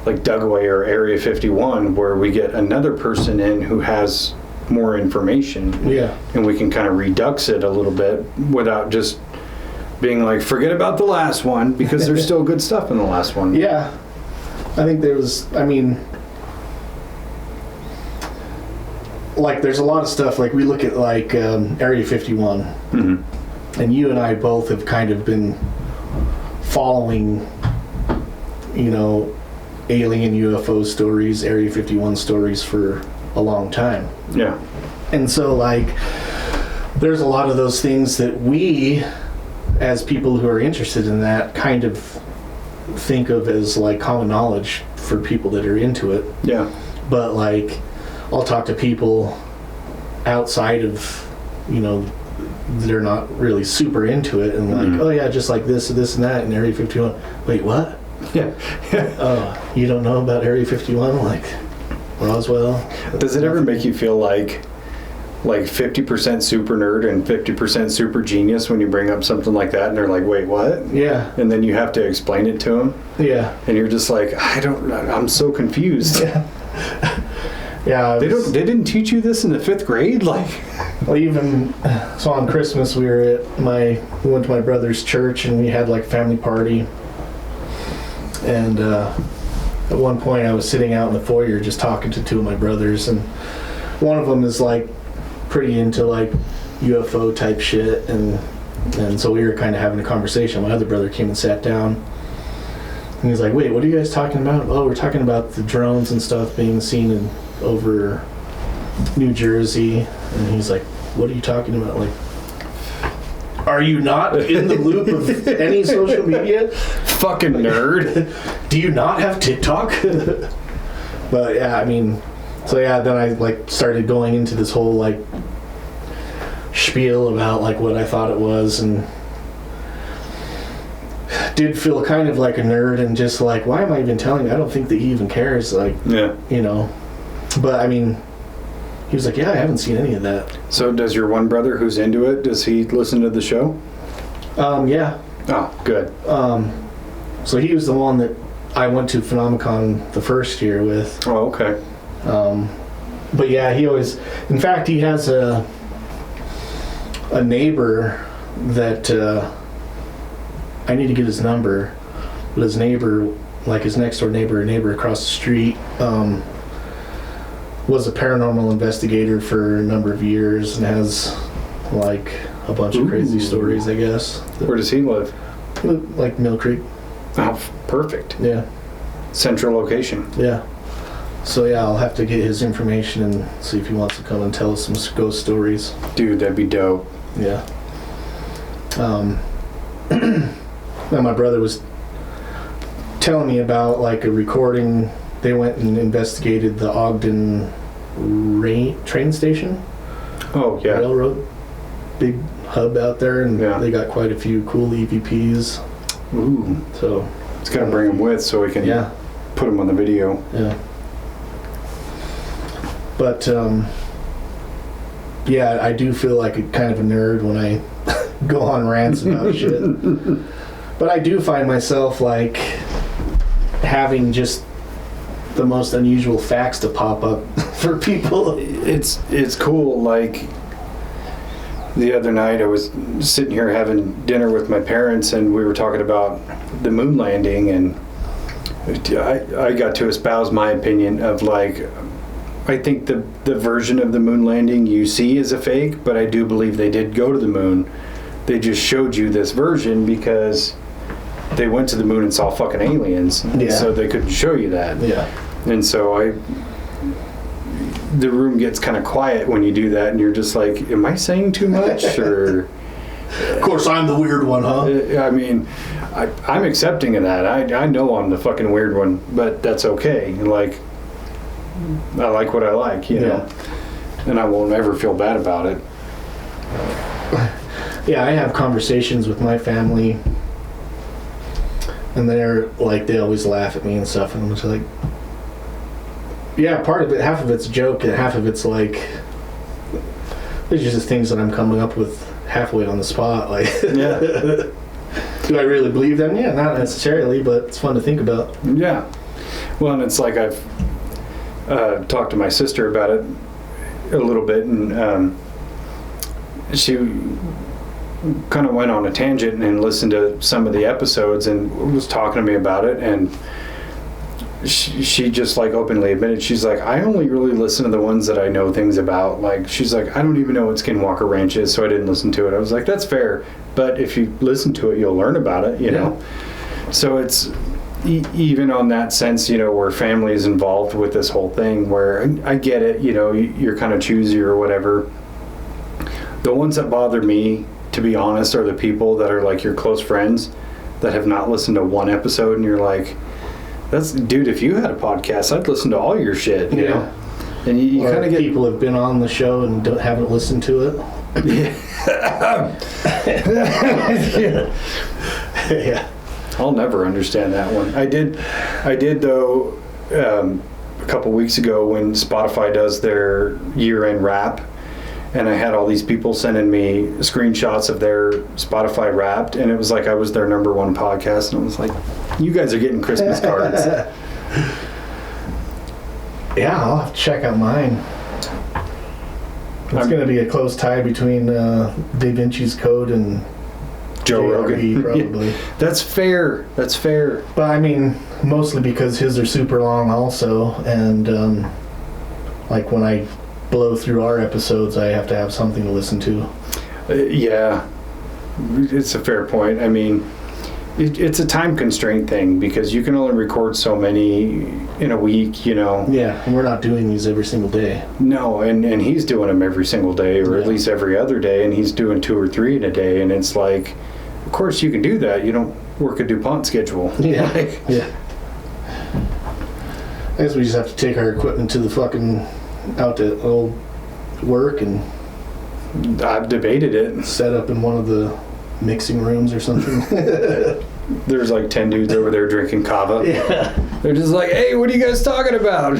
like Dugway or Area 51, where we get another person in who has more information.
Yeah. And
we can kind of redux it a little bit without just being like, forget about the last one, because there's still good stuff in the last one.
Yeah. I think like there's a lot of stuff, like we look at like Area 51. Mm-hmm. And you and I both have kind of been following, you know, alien UFO stories, Area 51 stories for a long time.
Yeah.
And so, like, there's a lot of those things that we, as people who are interested in that, kind of think of as, like, common knowledge for people that are into it.
Yeah.
But, like, I'll talk to people outside of, you know, they're not really super into it, and like, oh yeah, just like this and that in Area 51. Wait, what?
Yeah.
Oh, you don't know about Area 51? Like Roswell?
Does it ever make you feel like 50% super nerd and 50% super genius when you bring up something like that, and they're like, wait, what?
Yeah.
And then you have to explain it to them.
Yeah.
And you're just like, I'm so confused.
Yeah. Yeah.
They didn't teach you this in the 5th grade? Like,
well, even so on Christmas we went to my brother's church, and we had like a family party. And at one point I was sitting out in the foyer just talking to 2 of my brothers, and one of them is like pretty into like UFO type shit, and so we were kind of having a conversation. My other brother came and sat down, and he's like, wait, what are you guys talking about? Oh, we're talking about the drones and stuff being seen over New Jersey. And he's like, what are you talking about? Like, Are you not in the loop of any social media?
Fucking nerd.
Do you not have TikTok? But yeah, I mean, so yeah, then I like started going into this whole like spiel about like what I thought it was, and did feel kind of like a nerd and just like, why am I even telling you? I don't think that he even cares. Like,
Yeah.
you know, but I mean, he was like, yeah, I haven't seen any of that.
So does your one brother who's into it, does he listen to the show?
Yeah.
Oh, good.
So he was the one that I went to Phenomicon the first year with.
Oh, okay.
But yeah, he always, in fact, he has a neighbor that, I need to get his number, but his neighbor, like his next door neighbor across the street, was a paranormal investigator for a number of years and has like a bunch of crazy stories, I guess.
Where does he live?
Like Mill Creek.
Oh, perfect.
Yeah.
Central location.
Yeah. So yeah, I'll have to get his information and see if he wants to come and tell us some ghost stories.
Dude, that'd be dope.
Yeah. Now my brother was telling me about like a recording. They went and investigated the Ogden train station.
Oh, yeah.
Railroad. Big hub out there, and
Yeah.
they got quite a few cool EVPs.
Ooh.
So
It's got to bring him with so we can
yeah.
put him on the video.
Yeah. But yeah, I do feel like a kind of a nerd when I go on rants about shit. But I do find myself like having just the most unusual facts to pop up for people.
It's cool. Like the other night I was sitting here having dinner with my parents and we were talking about the moon landing, and I got to espouse my opinion of like, I think the version of the moon landing you see is a fake, but I do believe they did go to the moon. They just showed you this version because they went to the moon and saw fucking aliens.
Yeah.
So they couldn't show you that.
Yeah.
And so the room gets kind of quiet when you do that, and you're just like, am I saying too much? Or
Of course, I'm the weird one, huh?
I mean, I'm accepting of that. I know I'm the fucking weird one, but that's okay. Like, I like what I like, you know, and I won't ever feel bad about it.
Yeah, I have conversations with my family, and they're like, they always laugh at me and stuff, and I'm just like, yeah, part of it, half of it's a joke, and half of it's like, there's just things that I'm coming up with halfway on the spot. Like,
Yeah.
do I really believe them? Yeah, not necessarily, but it's fun to think about.
Yeah. Well, and it's like I've talked to my sister about it a little bit, and she kind of went on a tangent and listened to some of the episodes and was talking to me about it, and she just like openly admitted, she's like, I only really listen to the ones that I know things about. Like, she's like, I don't even know what Skinwalker Ranch is, so I didn't listen to it. I was like, that's fair, but if you listen to it, you'll learn about it, you know? So it's even on that sense, you know, where family is involved with this whole thing, where I get it, you know, you're kind of choosy or whatever. The ones that bother me, to be honest, are the people that are like your close friends that have not listened to one episode, and you're like, that's, dude, if you had a podcast, I'd listen to all your shit, you know? And you kind of get...
people have been on the show and haven't listened to it. Yeah.
I'll never understand that one. I did though, a couple weeks ago when Spotify does their year-end wrap, and I had all these people sending me screenshots of their Spotify Wrapped, and it was like I was their number one podcast, and I was like, you guys are getting Christmas cards.
Yeah, I'll have to check out mine. It's going to be a close tie between Dave-Inci's Code and
Joe Rogan.
Probably.
That's fair. That's fair.
But I mean, mostly because his are super long also, and like when I blow through our episodes, I have to have something to listen to.
Yeah, it's a fair point. I mean, it's a time constraint thing because you can only record so many in a week, you know.
Yeah, and we're not doing these every single day.
No, and he's doing them every single day, or at least every other day, and he's doing 2 or 3 in a day, and it's like, of course you can do that. You don't work a DuPont schedule.
Yeah,
Like,
yeah. I guess we just have to take our equipment to the fucking out to old work and
I've debated it.
set up in one of the mixing rooms or something.
There's like 10 dudes over there drinking kava.
Yeah.
They're just like, hey, what are you guys talking about?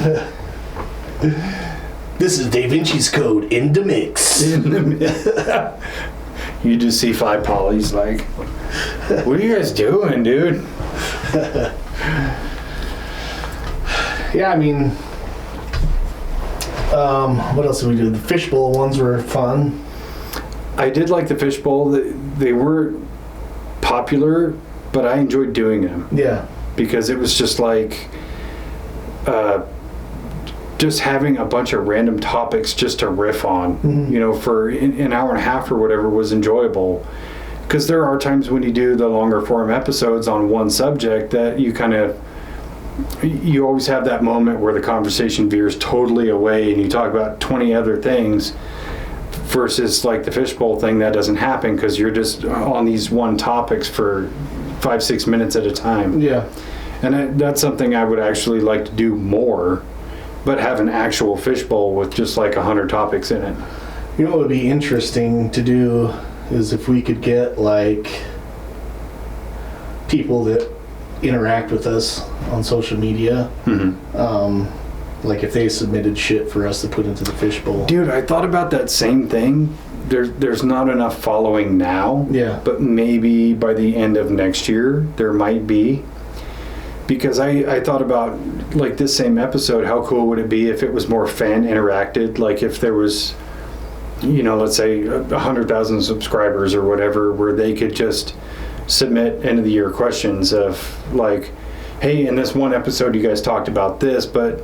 This is Dave-inci's code in the mix.
You just see 5 polys like, what are you guys doing, dude?
Yeah, I mean, what else did we do? The fishbowl ones were fun.
I did like the fishbowl. They weren't popular, but I enjoyed doing them.
Yeah.
Because it was just like just having a bunch of random topics just to riff on, you know, for an hour and a half or whatever was enjoyable. Because there are times when you do the longer form episodes on one subject that you always have that moment where the conversation veers totally away and you talk about 20 other things versus like the fishbowl thing that doesn't happen because you're just on these one topics for 5-6 minutes at a time.
Yeah.
And that's something I would actually like to do more, but have an actual fishbowl with just like 100 topics in it.
You know what would be interesting to do is if we could get like people that interact with us on social media. Like if they submitted shit for us to put into the fishbowl.
Dude, I thought about that same thing. There's not enough following now.
Yeah.
But maybe by the end of next year, there might be. Because I thought about, like, this same episode, how cool would it be if it was more fan interacted? Like if there was, you know, let's say 100,000 subscribers or whatever, where they could just submit end of the year questions of like, hey, in this one episode you guys talked about this, but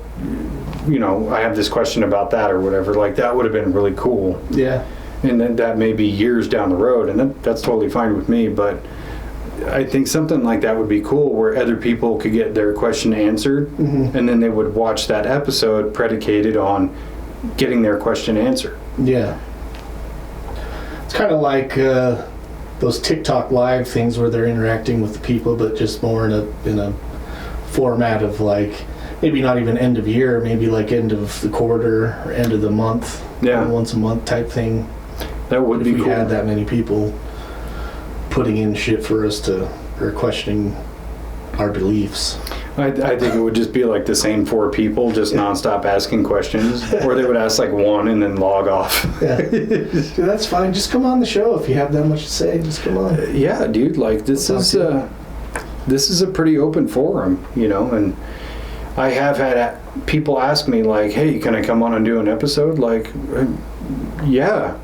you know, I have this question about that or whatever. Like that would have been really cool.
Yeah.
And then that may be years down the road, and that's totally fine with me, but I think something like that would be cool where other people could get their question answered, and then they would watch that episode predicated on getting their question answered.
Yeah. It's kind of like those TikTok live things where they're interacting with the people, but just more in a format of like maybe not even end of year, maybe like end of the quarter or end of the month, once a month type thing.
That would be cool.
If we had that many people putting in shit for us or questioning our beliefs.
I think it would just be like the same 4 people just nonstop asking questions, or they would ask like one and then log off.
Yeah. Dude, that's fine. Just come on the show if you have that much to say. Just come on.
Yeah, dude. Like this is a pretty open forum, you know. And I have had people ask me like, "Hey, can I come on and do an episode?" Like, yeah.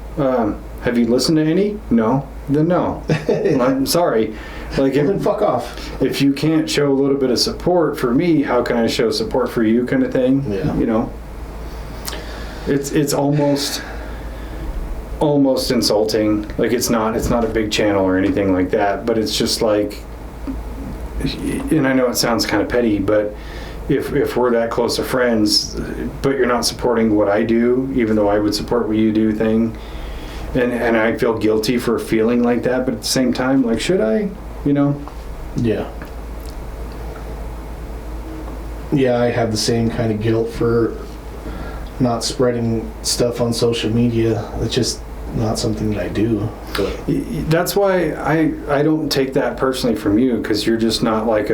Have you listened to any? No. Then no. I'm sorry. Like,
then fuck off.
If you can't show a little bit of support for me, how can I show support for you, kind of thing?
Yeah.
You know, it's almost insulting. Like it's not a big channel or anything like that, but it's just like, and I know it sounds kind of petty, but if we're that close of friends, but you're not supporting what I do, even though I would support what you do thing, and I feel guilty for feeling like that, but at the same time, like, should I? You know?
Yeah. Yeah, I have the same kind of guilt for not spreading stuff on social media. It's just not something that I do. But
that's why I don't take that personally from you, because you're just not like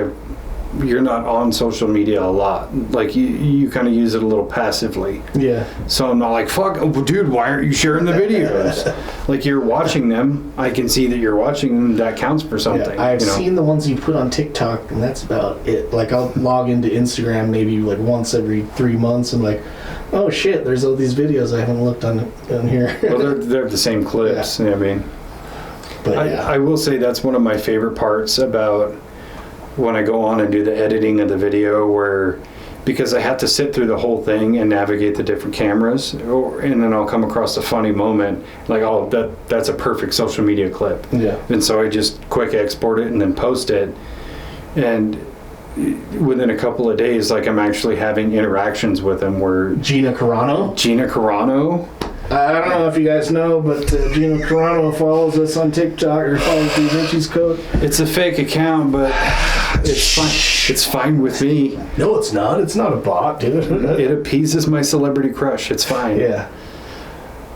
you're not on social media a lot. Like you kind of use it a little passively.
Yeah.
So I'm not like, fuck, dude, why aren't you sharing the videos? Like you're watching them. I can see that you're watching them. That counts for something.
Yeah, I've seen the ones you put on TikTok, and that's about it. Like I'll log into Instagram maybe like once every 3 months and like, oh shit, there's all these videos I haven't looked on here.
Well, they're the same clips.
Yeah.
I mean,
but
I will say that's one of my favorite parts about when I go on and do the editing of the video, where because I have to sit through the whole thing and navigate the different cameras, and then I'll come across a funny moment like, oh, that's a perfect social media clip.
Yeah.
And so I just quick export it and then post it, and within a couple of days, like, I'm actually having interactions with them where
Gina Carano. I don't know if you guys know, but Gina Carano follows us on TikTok, or follows Dave-inci's code.
It's a fake account, but it's fine. It's fine with me.
No, it's not. It's not a bot, dude.
It appeases my celebrity crush. It's fine.
Yeah.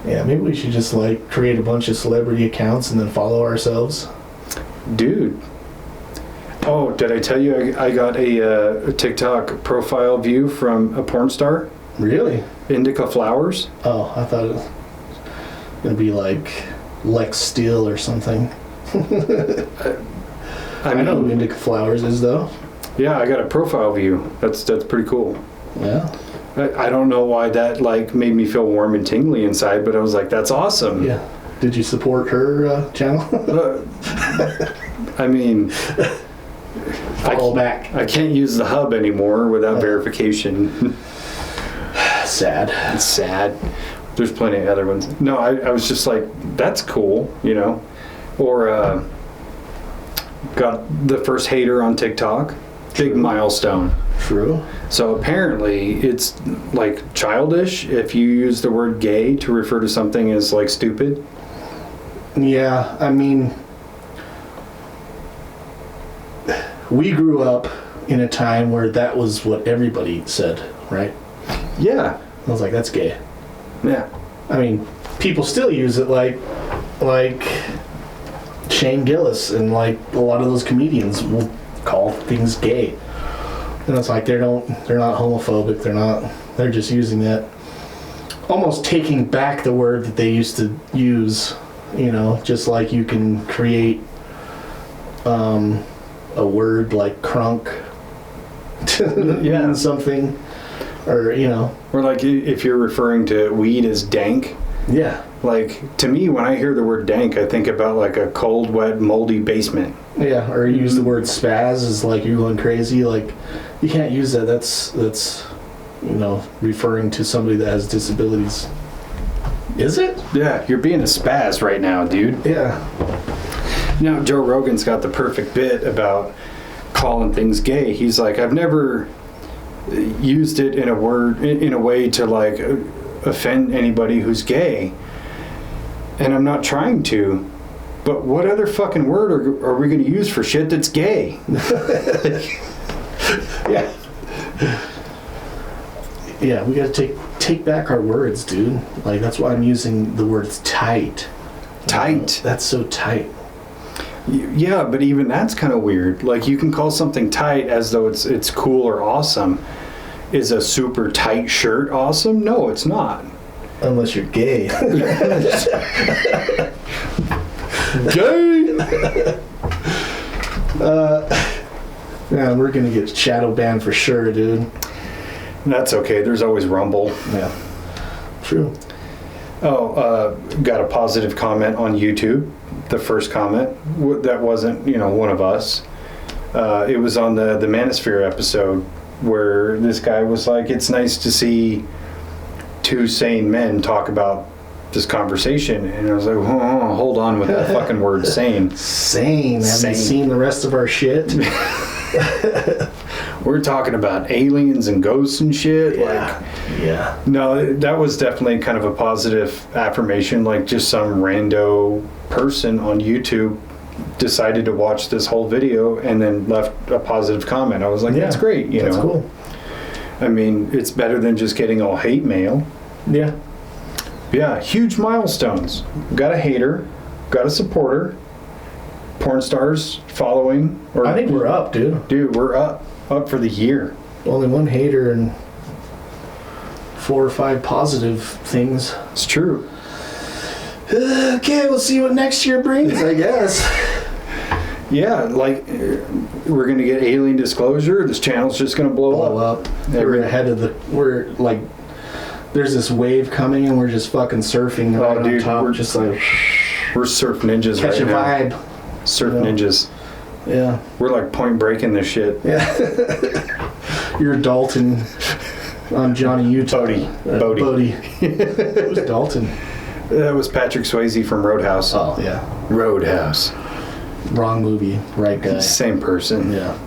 Yeah, maybe we should just, like, create a bunch of celebrity accounts and then follow ourselves.
Dude. Oh, did I tell you I got a TikTok profile view from a porn star?
Really?
Indica Flowers.
Oh, I thought it was going to be like Lex Steele or something. I know who Indica Flowers is, though.
Yeah, I got a profile view. That's pretty cool.
Yeah.
I don't know why that, like, made me feel warm and tingly inside, but I was like, that's awesome.
Yeah. Did you support her channel?
I mean...
Follow back.
I can't use the hub anymore without verification.
Sad.
It's sad. There's plenty of other ones. No, I was just like, that's cool, you know? Or got the first hater on TikTok. Big milestone.
True.
So apparently it's, like, childish if you use the word gay to refer to something as, like, stupid.
Yeah, I mean... We grew up in a time where that was what everybody said, right?
Yeah.
I was like, that's gay.
Yeah.
I mean, people still use it like Shane Gillis and, like, a lot of those comedians will call things gay. And it's like they're not homophobic, they're just using that, almost taking back the word that they used to use, you know, just like you can create a word like crunk
yeah.
something, or, you know,
or like if you're referring to weed as dank.
Yeah.
Like, to me, when I hear the word dank, I think about, like, a cold, wet, moldy basement.
Yeah, or use the word spaz as, like, you're going crazy. Like, you can't use that. That's you know, referring to somebody that has disabilities. Is it?
Yeah, you're being a spaz right now, dude.
Yeah.
Now, Joe Rogan's got the perfect bit about calling things gay. He's like, I've never used it in a way to, like, offend anybody who's gay, and I'm not trying to, but what other fucking word are we going to use for shit that's gay?
Yeah. Yeah, we got to take back our words, dude. Like, that's why I'm using the words tight.
Tight.
That's so tight.
Yeah, but even that's kind of weird. Like, you can call something tight as though it's cool or awesome. Is a super tight shirt awesome? No, it's not.
Unless you're gay.
Gay!
Yeah, we're gonna get shadow banned for sure, dude.
That's okay. There's always Rumble.
Yeah. True.
Oh, got a positive comment on YouTube. The first comment that wasn't, you know, one of us. It was on the Manosphere episode where this guy was like, "It's nice to see two sane men talk about this conversation," and I was like, oh, hold on with that fucking word, sane.
Sane. Haven't seen the rest of our shit.
We're talking about aliens and ghosts and shit.
Yeah.
Like,
yeah.
No, that was definitely kind of a positive affirmation. Like, just some rando person on YouTube decided to watch this whole video and then left a positive comment. I was like, that's great.
That's cool.
I mean, it's better than just getting all hate mail.
Yeah.
Yeah, huge milestones. Got a hater, got a supporter, porn stars following.
I think we're up, dude.
Dude, we're up for the year.
Only one hater and 4 or 5 positive things.
It's true.
Okay, we'll see what next year brings, I guess.
Yeah, like, we're going to get alien disclosure. This channel's just going to blow up.
We're ahead of we're like, there's this wave coming and we're just fucking surfing right on top.
We're
just like,
we're surf ninjas
catch
right
a
now.
vibe.
Surf ninjas.
Yeah.
We're like Point Breaking this shit.
Yeah. You're Dalton I'm Johnny Utah.
Bodie.
Who's Dalton?
That was Patrick Swayze from Roadhouse.
Oh, yeah.
Roadhouse.
Wrong movie, right guy.
Same person.
Yeah.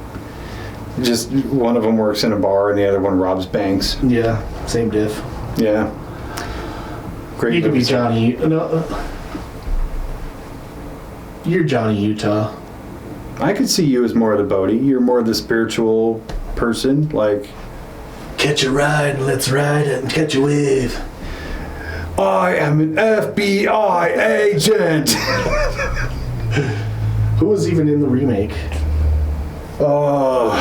Just one of them works in a bar and the other one robs banks.
Yeah, same diff.
Yeah. Great.
You could be Johnny. No, you're Johnny Utah.
I could see you as more of the Bodie. You're more the spiritual person, like.
Catch a ride, let's ride it and catch a wave.
I am an FBI agent.
Who was even in the remake?
Oh.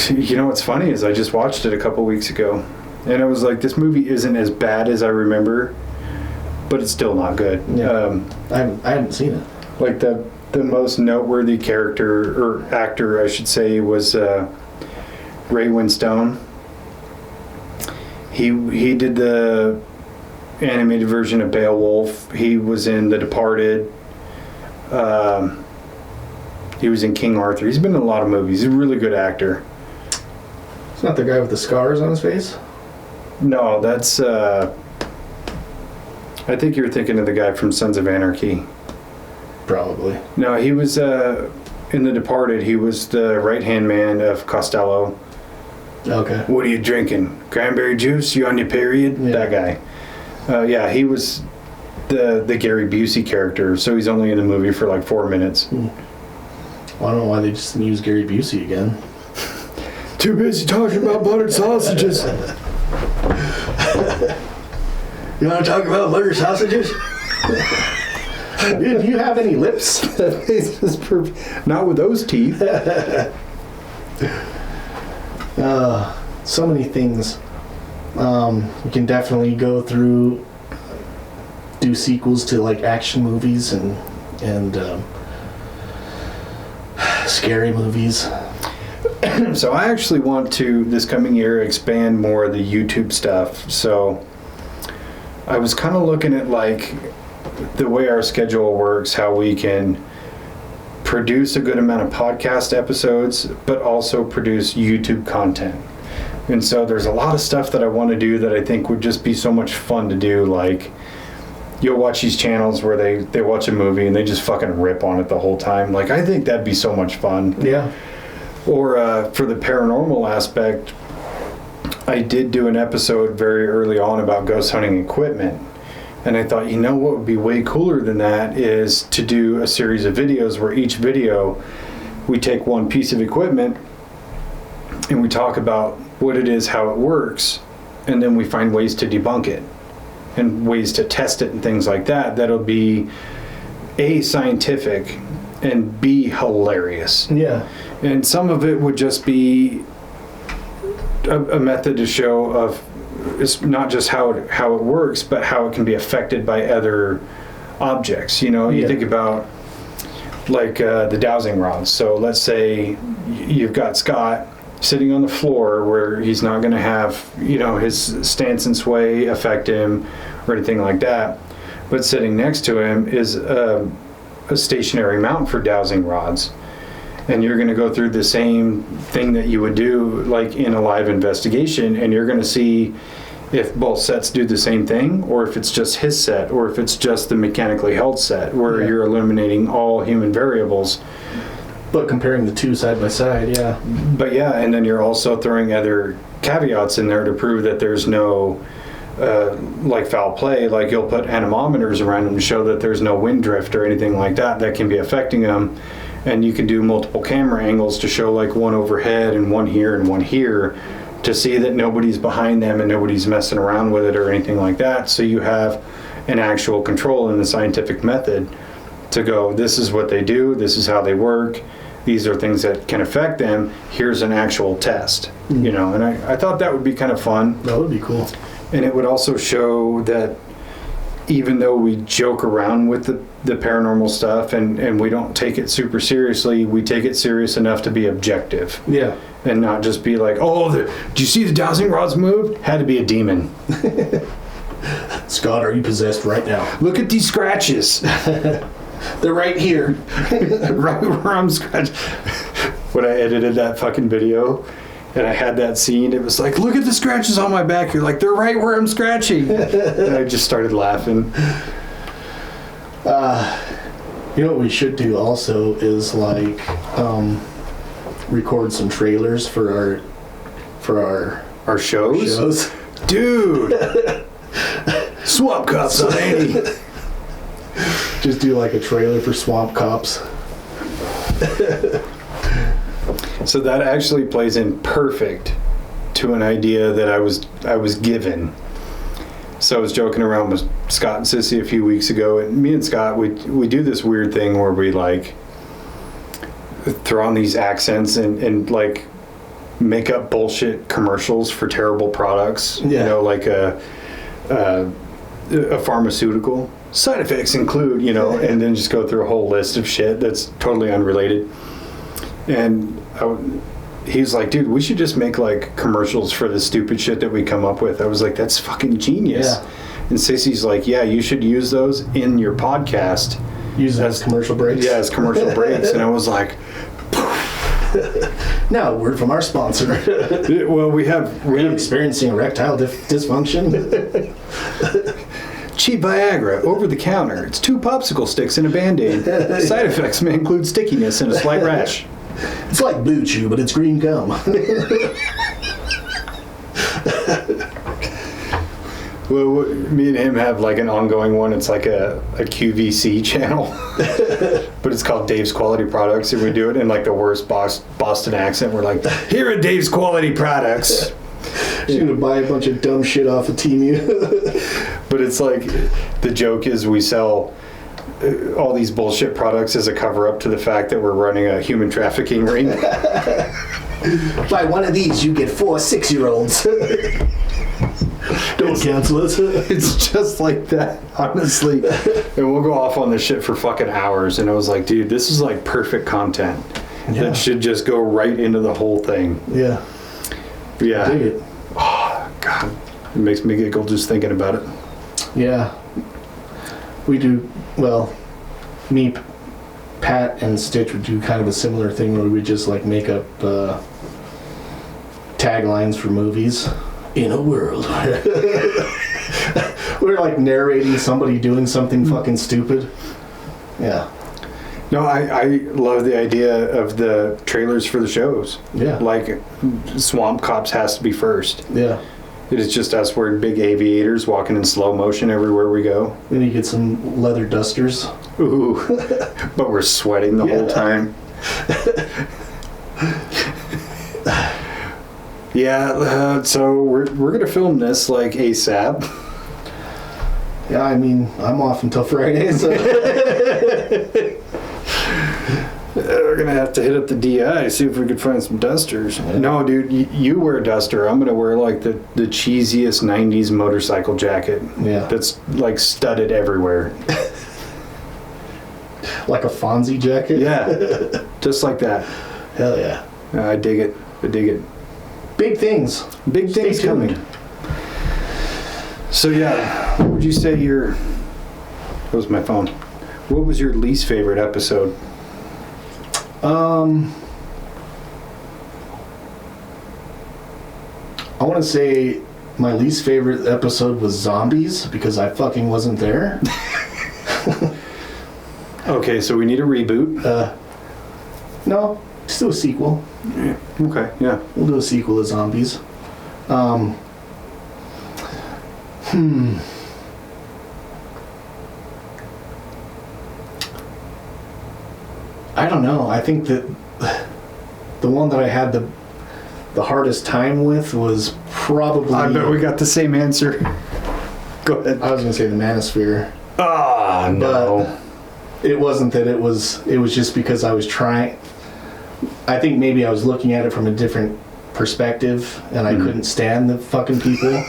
You know what's funny is I just watched it a couple weeks ago, and I was like, this movie isn't as bad as I remember, but it's still not good.
Yeah. I haven't seen it.
Like the most noteworthy character, or actor I should say, was Ray Winstone. He did the animated version of Beowulf. He was in The Departed. He was in King Arthur. He's been in a lot of movies. He's a really good actor.
It's not the guy with the scars on his face?
No, that's... I think you're thinking of the guy from Sons of Anarchy.
Probably.
No, he was... in The Departed, he was the right-hand man of Costello.
Okay.
What are you drinking? Cranberry juice? You on your period?
Yeah.
That guy. Yeah, he was the Gary Busey character, so he's only in the movie for like 4 minutes.
Well, I don't know why they just didn't use Gary Busey again.
Too busy talking about buttered sausages.
You want to talk about buttered sausages? Dude, do you have any lips?
That face is perfect. Not with those teeth.
So many things. We can definitely go through, do sequels to like action movies and scary movies.
So I actually want to, this coming year, expand more of the YouTube stuff. So I was kind of looking at like the way our schedule works, how we can produce a good amount of podcast episodes, but also produce YouTube content. And so there's a lot of stuff that I want to do that I think would just be so much fun to do. Like, you'll watch these channels where they watch a movie and they just fucking rip on it the whole time. Like, I think that'd be so much fun.
Yeah.
Or for the paranormal aspect, I did do an episode very early on about ghost hunting equipment. And I thought, you know what would be way cooler than that is to do a series of videos where each video we take one piece of equipment and we talk about what it is, how it works, and then we find ways to debunk it and ways to test it and things like that. That'll be A, scientific, and B, hilarious.
Yeah.
And some of it would just be a method to show of, it's not just how it works, but how it can be affected by other objects. You know, you think about like the dowsing rods. So let's say you've got Scott sitting on the floor where he's not going to have, you know, his stance and sway affect him or anything like that. But sitting next to him is a stationary mount for dowsing rods. And you're going to go through the same thing that you would do like in a live investigation, and you're going to see if both sets do the same thing, or if it's just his set, or if it's just the mechanically held set, where you're eliminating all human variables.
But comparing the two side by side, yeah.
But yeah, and then you're also throwing other caveats in there to prove that there's no like foul play. Like you'll put anemometers around them to show that there's no wind drift or anything like that that can be affecting them. And you can do multiple camera angles to show like one overhead and one here and one here to see that nobody's behind them and nobody's messing around with it or anything like that. So you have an actual control in the scientific method to go, this is what they do, this is how they work, these are things that can affect them, here's an actual test. You know, and I thought that would be kind of fun.
That would be cool.
And it would also show that even though we joke around with the paranormal stuff and we don't take it super seriously, we take it serious enough to be objective.
Yeah.
And not just be like, oh, did you see the dowsing rods moved? Had to be a demon.
Scott, are you possessed right now?
Look at these scratches.
They're right here.
Right where I'm scratched. When I edited that fucking video, And I had that scene. It was like, look at the scratches on my back. You're like, they're right where I'm scratching. And I just started laughing.
You know what we should do also is like record some trailers for
our shows. Dude. Swamp Cops on 80.
Just do like a trailer for Swamp Cops.
So that actually plays in perfect to an idea that I was given. So I was joking around with Scott and Sissy a few weeks ago, and me and Scott, we do this weird thing where we like throw on these accents and like make up bullshit commercials for terrible products.
Yeah.
You know, like a pharmaceutical. Side effects include, you know, and then just go through a whole list of shit that's totally unrelated. And he's like, dude, we should just make like commercials for the stupid shit that we come up with. I was like, that's fucking genius. Yeah. And Sissy's like, yeah, you should use those in your podcast.
Use it as commercial breaks?
Yeah, as commercial breaks. And I was like,
now a word from our sponsor.
Well, we have
experiencing erectile dysfunction.
Cheap Viagra, over the counter. It's 2 popsicle sticks and a Band-Aid. Side effects may include stickiness and a slight rash.
It's like Blue Chew, but it's green gum.
Well, me and him have like an ongoing one. It's like a QVC channel, but it's called Dave's Quality Products, and we do it in like the worst Boston accent. We're like, here at Dave's Quality Products.
She's gonna buy a bunch of dumb shit off of Temu.
But it's like, the joke is we sell all these bullshit products as a cover-up to the fact that we're running a human trafficking ring.
Buy one of these, you get 4 6-year-olds. Don't cancel it.
It's just like that, honestly. And we'll go off on this shit for fucking hours. And I was like, dude, this is like perfect content. Yeah. That should just go right into the whole thing.
Yeah.
Yeah.
I dig it.
Oh, God. It makes me giggle just thinking about it.
Yeah. We do, well, me, Pat, and Stitch would do kind of a similar thing where we just like make up taglines for movies. In a world. We're like narrating somebody doing something fucking stupid. Yeah.
No, I love the idea of the trailers for the shows.
Yeah.
Like, Swamp Cops has to be first.
Yeah.
It is just us wearing big aviators walking in slow motion everywhere we go.
Then you get some leather dusters.
Ooh. But we're sweating the whole time. Yeah, so we're going to film this like ASAP.
Yeah, I mean, I'm off until Friday, so...
We're going to have to hit up the DI, see if we could find some dusters. Yeah. No, dude, you wear a duster. I'm going to wear like the cheesiest 90s motorcycle jacket.
Yeah.
That's like studded everywhere.
Like a Fonzie jacket?
Yeah, just like that.
Hell yeah.
I dig it. I dig it.
Big things.
Big things coming. So yeah, what would you say that was my phone. What was your least favorite episode?
I want to say my least favorite episode was Zombies because I fucking wasn't there.
Okay, so we need a reboot.
No, just do a sequel.
Yeah. Okay, yeah.
We'll do a sequel to Zombies. I don't know. I think that the one that I had the hardest time with was probably...
I bet we got the same answer. Go ahead.
I was going to say the Manosphere.
Ah, no.
But it wasn't that it was just because I was trying... I think maybe I was looking at it from a different perspective and I couldn't stand the fucking people.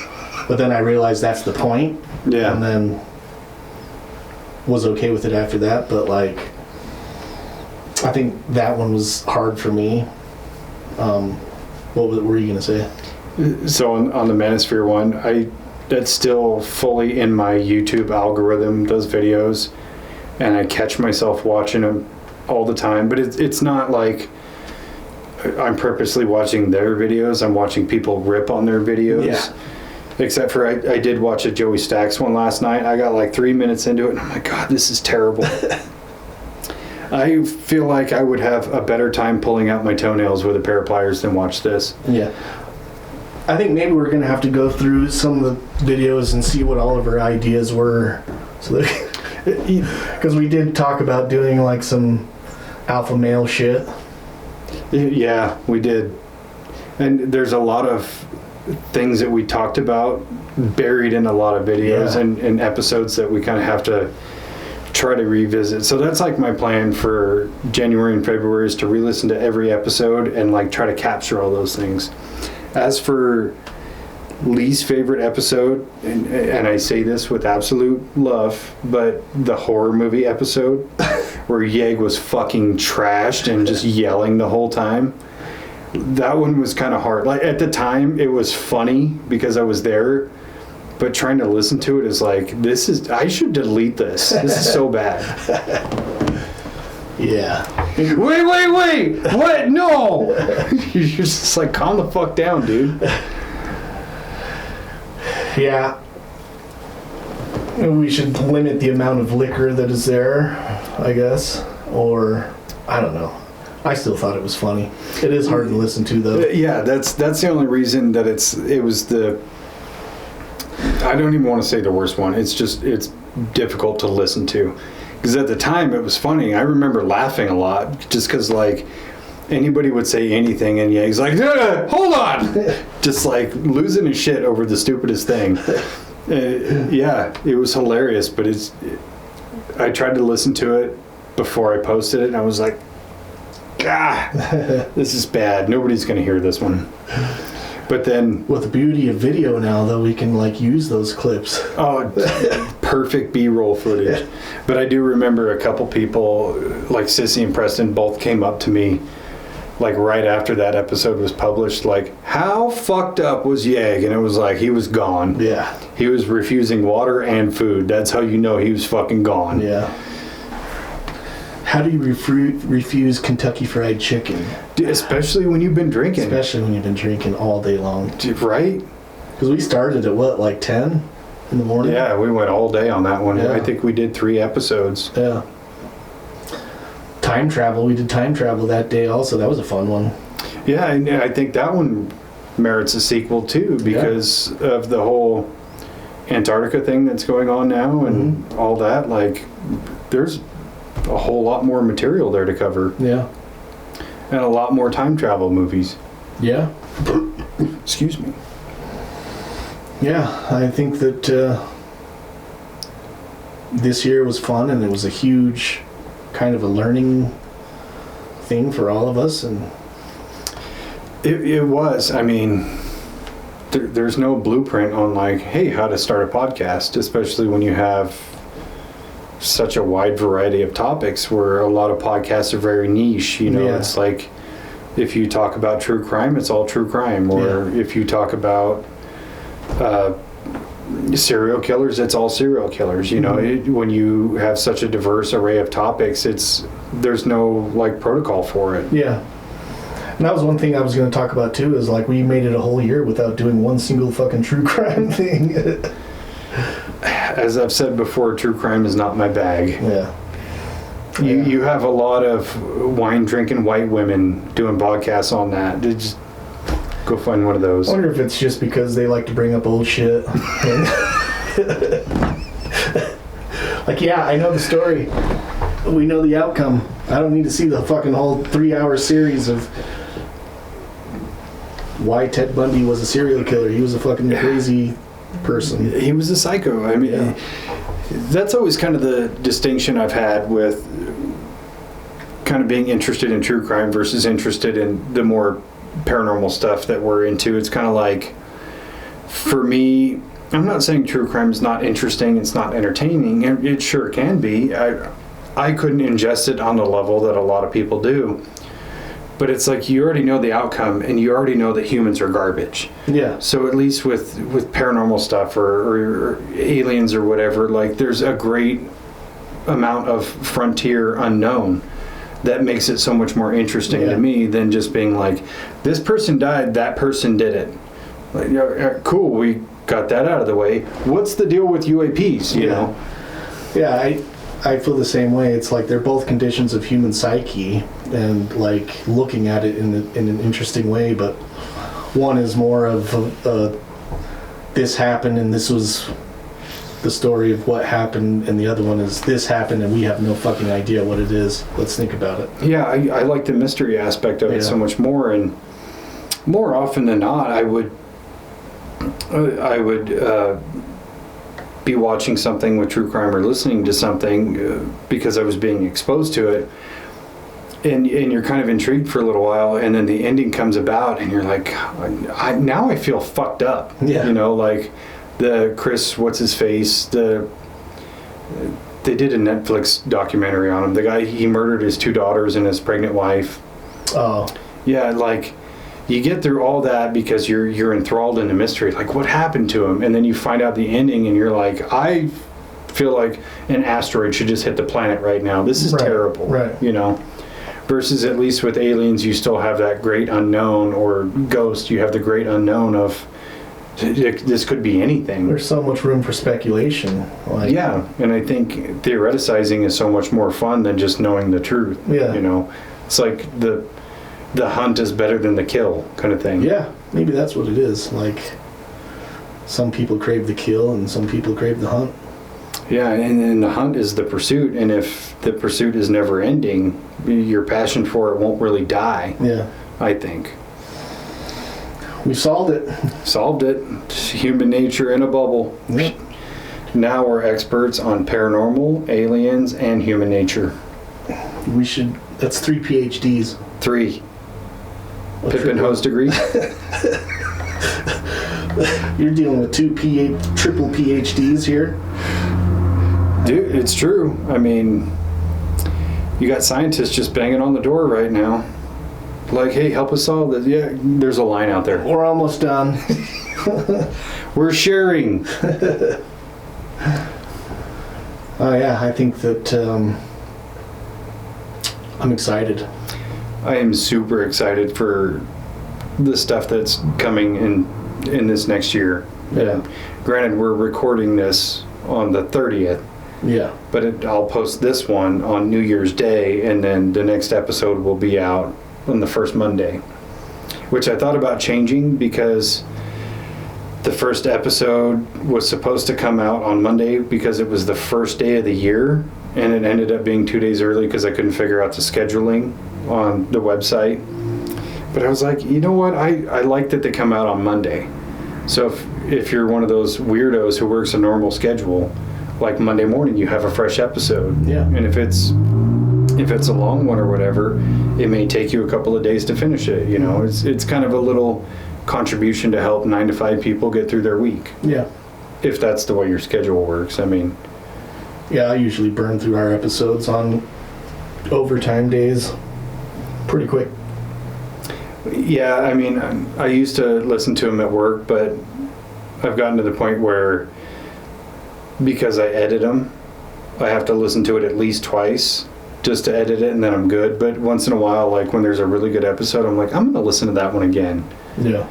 But then I realized that's the point.
Yeah.
And then was okay with it after that. But like, I think that one was hard for me. What were you going to say?
So on the Manosphere one, that's still fully in my YouTube algorithm, those videos. And I catch myself watching them all the time. But it's not like I'm purposely watching their videos. I'm watching people rip on their videos.
Yeah.
Except for I did watch a Joey Stacks one last night. I got like 3 minutes into it, and I'm like, God, this is terrible. I feel like I would have a better time pulling out my toenails with a pair of pliers than watch this.
Yeah. I think maybe we're going to have to go through some of the videos and see what all of our ideas were. So because we did talk about doing like some alpha male shit.
Yeah, we did. And there's a lot of things that we talked about buried in a lot of videos and episodes that we kind of have to try to revisit. So that's like my plan for January and February, is to re-listen to every episode and like try to capture all those things. As for least favorite episode, and I say this with absolute love, but the horror movie episode where Yeg was fucking trashed and just yelling the whole time, that one was kind of hard. Like at the time it was funny because I was there, but trying to listen to it is like, I should delete this. This is so bad.
Yeah.
Wait! What? No! You're just like, calm the fuck down, dude.
Yeah. We should limit the amount of liquor that is there, I guess. Or, I don't know. I still thought it was funny. It is hard to listen to, though.
Yeah, that's the only reason that it was the... I don't even want to say the worst one. It's difficult to listen to. Because at the time it was funny. I remember laughing a lot just because like anybody would say anything and Yeg's like, hold on! Just like losing his shit over the stupidest thing. Yeah, it was hilarious, but I tried to listen to it before I posted it and I was like, this is bad. Nobody's going to hear this one. But then...
With the beauty of video now, though, we can, like, use those clips.
Oh, perfect B-roll footage. Yeah. But I do remember a couple people, like Sissy and Preston, both came up to me, like, right after that episode was published, like, how fucked up was Yeg? And it was like, he was gone.
Yeah.
He was refusing water and food. That's how you know he was fucking gone.
Yeah. How do you refuse Kentucky Fried Chicken?
Especially when you've been drinking.
Especially when you've been drinking all day long.
Right?
Because we started at what, like 10 in the morning?
Yeah, we went all day on that one.
Yeah.
I think we did 3 episodes.
Yeah. Time travel. We did time travel that day also. That was a fun one.
Yeah, and I think that one merits a sequel too because of the whole Antarctica thing that's going on now and all that. Like, there's a whole lot more material there to cover.
Yeah.
And a lot more time travel movies.
Yeah.
Excuse me.
Yeah, I think that this year was fun and it was a huge kind of a learning thing for all of us. And
it was. I mean, there's no blueprint on like, hey, how to start a podcast, especially when you have such a wide variety of topics where a lot of podcasts are very niche. You know, It's like if you talk about true crime, it's all true crime. Or if you talk about serial killers, it's all serial killers. You know, when you have such a diverse array of topics, there's no like protocol for it.
Yeah. And that was one thing I was going to talk about too, is like we made it a whole year without doing one single fucking true crime thing.
As I've said before, true crime is not my bag.
Yeah.
You have a lot of wine drinking white women doing podcasts on that. Just go find one of those.
I wonder if it's just because they like to bring up old shit. Like, yeah, I know the story. We know the outcome. I don't need to see the fucking whole 3-hour series of why Ted Bundy was a serial killer. He was a fucking crazy person.
He was a psycho. I mean, that's always kind of the distinction I've had with kind of being interested in true crime versus interested in the more paranormal stuff that we're into. It's kind of like, for me, I'm not saying true crime is not interesting, it's not entertaining. It sure can be. I couldn't ingest it on the level that a lot of people do. But it's like you already know the outcome and you already know that humans are garbage.
Yeah.
So at least with paranormal stuff or aliens or whatever, like there's a great amount of frontier unknown that makes it so much more interesting to me than just being like, this person died, that person did it. Like, cool, we got that out of the way. What's the deal with UAPs, you know?
Yeah, I feel the same way. It's like they're both conditions of human psyche, and like looking at it in an interesting way, but one is more of this happened and this was the story of what happened, and the other one is this happened and we have no fucking idea what it is. Let's think about it.
Yeah, I like the mystery aspect of it so much more, and more often than not, I would be watching something with true crime or listening to something because I was being exposed to it, and you're kind of intrigued for a little while, and then the ending comes about, and you're like, now I feel fucked up.
Yeah.
You know, like the Chris, what's his face, they did a Netflix documentary on him. The guy, he murdered his 2 daughters and his pregnant wife.
Oh.
Yeah, like you get through all that because you're enthralled in the mystery. Like, what happened to him? And then you find out the ending, and you're like, I feel like an asteroid should just hit the planet right now. This is terrible.
Right.
You know? Versus at least with aliens, you still have that great unknown, or Ghost, you have the great unknown of this could be anything.
There's so much room for speculation. Like,
yeah, and I think theoreticizing is so much more fun than just knowing the truth.
Yeah.
You know? It's like the hunt is better than the kill kind of thing.
Yeah, maybe that's what it is. Like, some people crave the kill and some people crave the hunt.
Yeah, and then the hunt is the pursuit, and if the pursuit is never ending, your passion for it won't really die.
Yeah.
I think.
We solved it.
Solved it. Human nature in a bubble.
Yep.
Now we're experts on paranormal, aliens, and human nature.
We should, that's 3 PhDs.
3. Pippin Hose degree.
You're dealing with 2 triple PhDs here.
Dude, it's true. I mean, you got scientists just banging on the door right now. Like, hey, help us solve this. Yeah, there's a line out there.
We're almost done.
We're sharing.
Oh, yeah, I think that I'm excited.
I am super excited for the stuff that's coming in this next year.
Yeah.
Granted, we're recording this on the 30th.
Yeah.
But I'll post this one on New Year's Day, and then the next episode will be out on the first Monday, which I thought about changing because the first episode was supposed to come out on Monday because it was the first day of the year, and it ended up being 2 days early because I couldn't figure out the scheduling on the website. But I was like, you know what? I like that they come out on Monday. So if you're one of those weirdos who works a normal schedule, like Monday morning you have a fresh episode.
Yeah.
And if it's a long one or whatever, it may take you a couple of days to finish it. You know, it's kind of a little contribution to help 9 to 5 people get through their week.
Yeah.
If that's the way your schedule works. I mean,
yeah, I usually burn through our episodes on overtime days pretty quick.
yeah, I mean, I used to listen to them at work, but I've gotten to the point where because I edit them, I have to listen to it at least twice just to edit it, and then I'm good. But once in a while, like when there's a really good episode, I'm like, I'm going to listen to that one again.
Yeah.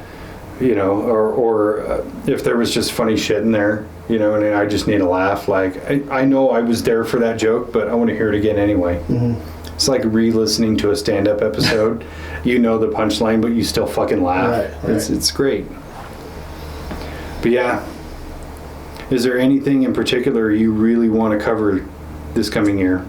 You know, or if there was just funny shit in there, you know, and I just need a laugh. Like, I know I was there for that joke, but I want to hear it again anyway.
Mm-hmm.
It's like re-listening to a stand-up episode. You know the punchline, but you still fucking laugh.
Right.
It's great. But yeah. Is there anything in particular you really want to cover this coming year?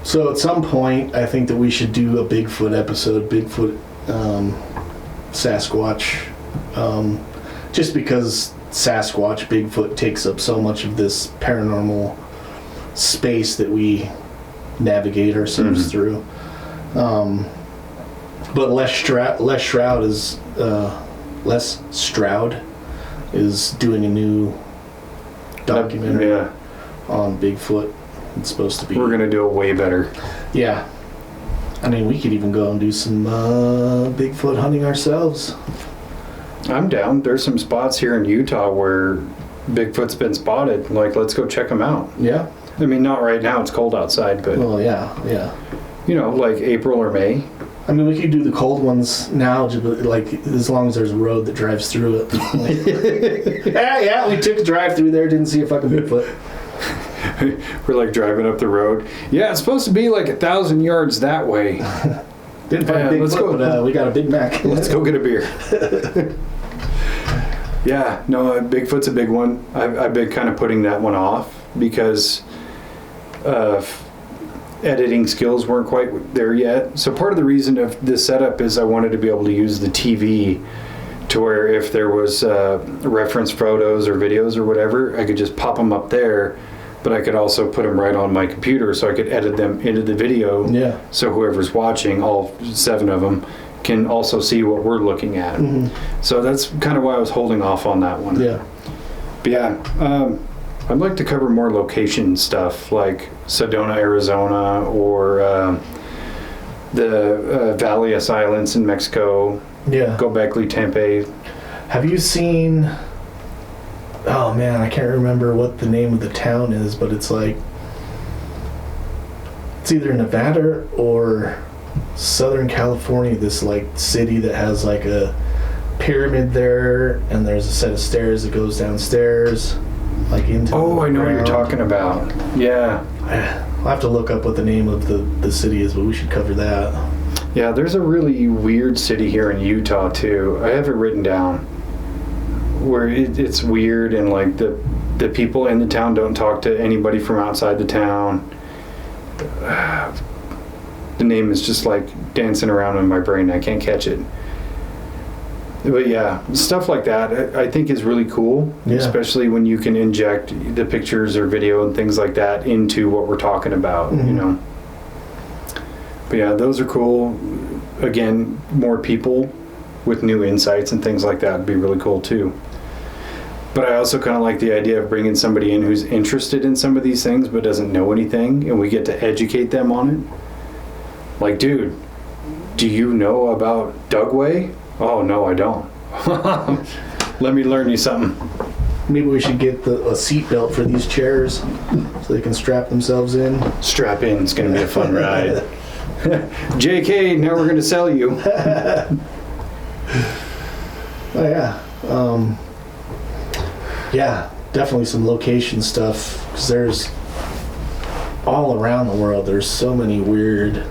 So at some point, I think that we should do a Bigfoot episode, Sasquatch, just because Sasquatch, Bigfoot takes up so much of this paranormal space that we navigate ourselves through. But Les Stroud is doing a new documentary on Bigfoot. It's supposed to be.
We're gonna do it way better.
Yeah. I mean, we could even go and do some Bigfoot hunting ourselves.
I'm down. There's some spots here in Utah where Bigfoot's been spotted. Like, let's go check them out.
Yeah.
I mean, not right now. It's cold outside, but
Well, yeah.
you know, like April or May.
I mean, we could do the cold ones now, like as long as there's a road that drives through it. Like, yeah, we took a drive through there, didn't see a fucking Bigfoot.
We're like driving up the road. Yeah, it's supposed to be like 1,000 yards that way.
Didn't find a
let's
Bigfoot,
go.
but we got a Big Mac.
Let's go get a beer. Yeah, no, Bigfoot's a big one. I've been kind of putting that one off because editing skills weren't quite there yet. So part of the reason of this setup is I wanted to be able to use the TV to where if there was reference photos or videos or whatever, I could just pop them up there, but I could also put them right on my computer so I could edit them into the video.
Yeah.
So whoever's watching, all 7 of them, can also see what we're looking at.
Mm-hmm.
So that's kind of why I was holding off on that one.
Yeah.
But yeah, I'd like to cover more location stuff like Sedona, Arizona, or the Valley of Silence in Mexico.
Yeah.
Gobekli Tepe.
Have you seen... Oh, man, I can't remember what the name of the town is, but it's like... It's either Nevada or Southern California, this like city that has like a pyramid there, and there's a set of stairs that goes downstairs, like into
Oh,
the
I know what you're
ground.
talking about. Yeah.
I'll have to look up what the name of the city is, but we should cover that.
Yeah, there's a really weird city here in Utah, too. I have it written down. Where it's weird, and like the people in the town don't talk to anybody from outside the town. The name is just like dancing around in my brain. I can't catch it. But yeah, stuff like that I think is really cool,
Yeah.
especially when you can inject the pictures or video and things like that into what we're talking about,
Mm-hmm.
you know. But yeah, those are cool. Again, more people with new insights and things like that would be really cool too. But I also kind of like the idea of bringing somebody in who's interested in some of these things but doesn't know anything, and we get to educate them on it. Like, dude, do you know about Dugway? Oh, no, I don't. Let me learn you something.
Maybe we should get a seat belt for these chairs so they can strap themselves in.
Strap in. It's going to be a fun ride. JK, now we're going to sell you.
Oh, yeah. Yeah, definitely some location stuff, because there's all around the world, there's so many weird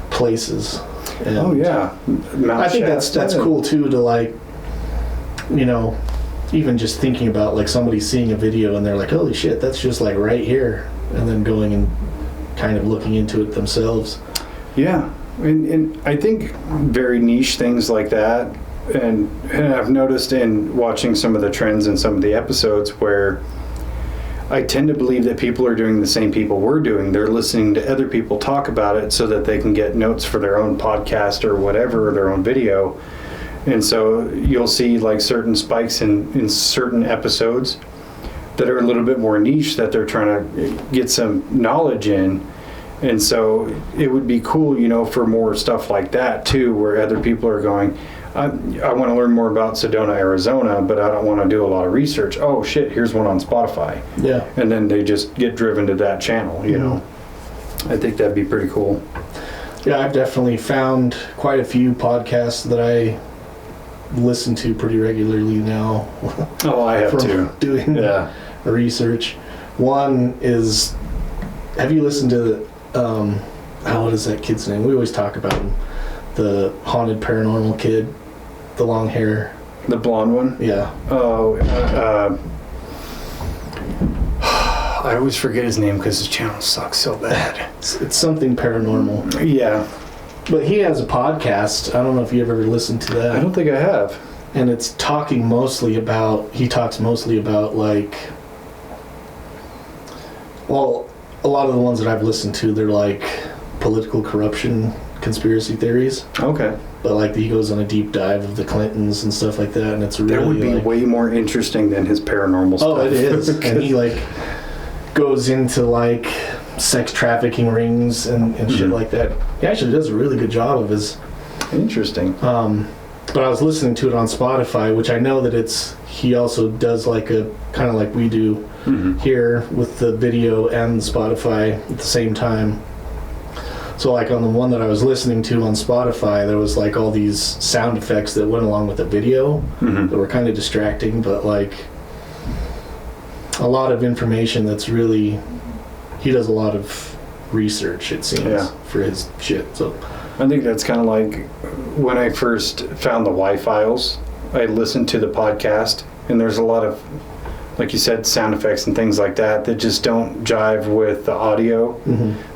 places. And
Oh, yeah. Mount
I think that's
Shasta.
cool too, to like, you know, even just thinking about like somebody seeing a video and they're like, holy shit, that's just like right here, and then going and kind of looking into it themselves.
Yeah, and I think very niche things like that, and I've noticed in watching some of the trends in some of the episodes where I tend to believe that people are doing the same people we're doing. They're listening to other people talk about it so that they can get notes for their own podcast or whatever, or their own video. And so you'll see like certain spikes in certain episodes that are a little bit more niche that they're trying to get some knowledge in. And so it would be cool, you know, for more stuff like that too, where other people are going, I want to learn more about Sedona, Arizona, but I don't want to do a lot of research. Oh shit, here's one on Spotify.
Yeah.
And then they just get driven to that channel, you know. I think that'd be pretty cool.
Yeah, I've definitely found quite a few podcasts that I listen to pretty regularly now.
Oh, I have
from
too.
doing
Yeah.
research. One is, have you listened to the, what is that kid's name? We always talk about him. The haunted paranormal kid, the long hair.
The blonde one?
Yeah.
Oh, I always forget his name because his channel sucks so bad.
It's something paranormal.
Yeah.
But he has a podcast. I don't know if you ever listened to that.
I don't think I have.
And it's talking mostly about, he talks mostly about like, well, a lot of the ones that I've listened to, they're like political corruption conspiracy theories.
Okay.
But like he goes on a deep dive of the Clintons and stuff like that, and it's really
That would be
like,
way more interesting than his paranormal stuff.
oh, it is. And he like goes into like sex trafficking rings and shit like that. He actually does a really good job of his.
Interesting.
But But I was listening to it on Spotify, which I know that he also does like a kind of like we do here with the video and Spotify at the same time. So like on the one that I was listening to on Spotify, there was like all these sound effects that went along with the video that were kind of distracting, but like a lot of information that's really, he does a lot of research, it seems, for his shit. So
I think that's kind of like when I first found the Y-Files, I listened to the podcast, and there's a lot of, like you said, sound effects and things like that that just don't jive with the audio.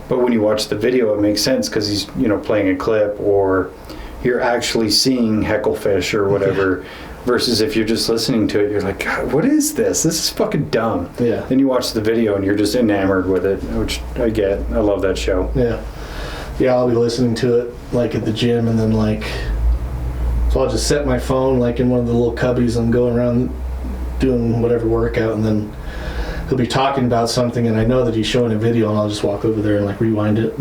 But when you watch the video, it makes sense because he's, playing a clip, or you're actually seeing hecklefish or whatever. Versus if you're just listening to it, you're like, God, what is this? This is fucking dumb.
Yeah.
Then you watch the video and you're just enamored with it, which I get. I love that show.
Yeah. Yeah, I'll be listening to it like at the gym, and then like, so I'll just set my phone like in one of the little cubbies and go around doing whatever workout, and then he'll be talking about something, and I know that he's showing a video, and I'll just walk over there and like rewind it.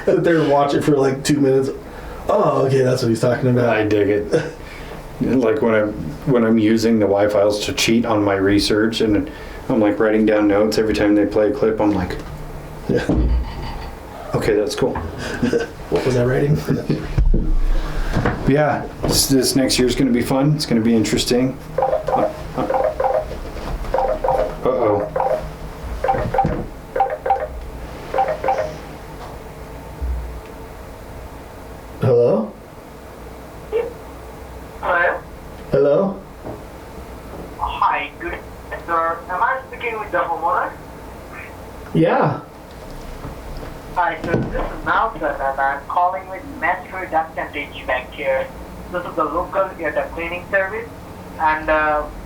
Sit there and watch it for like 2 minutes. Oh, okay, that's what he's talking about.
I dig it. Like when I'm using the Y-Files to cheat on my research, and I'm like writing down notes every time they play a clip, I'm like, okay, that's cool.
What was I writing?
Yeah, this next year's going to be fun. It's going to be interesting. Uh-oh.
Hello?
Hello?
Hello?
Hi, good sir. Am I speaking with the homeowner?
Yeah.
Hi, sir. This is Malcolm, and I'm calling with Metro Duct and HVAC here. This is the local air duct cleaning service, and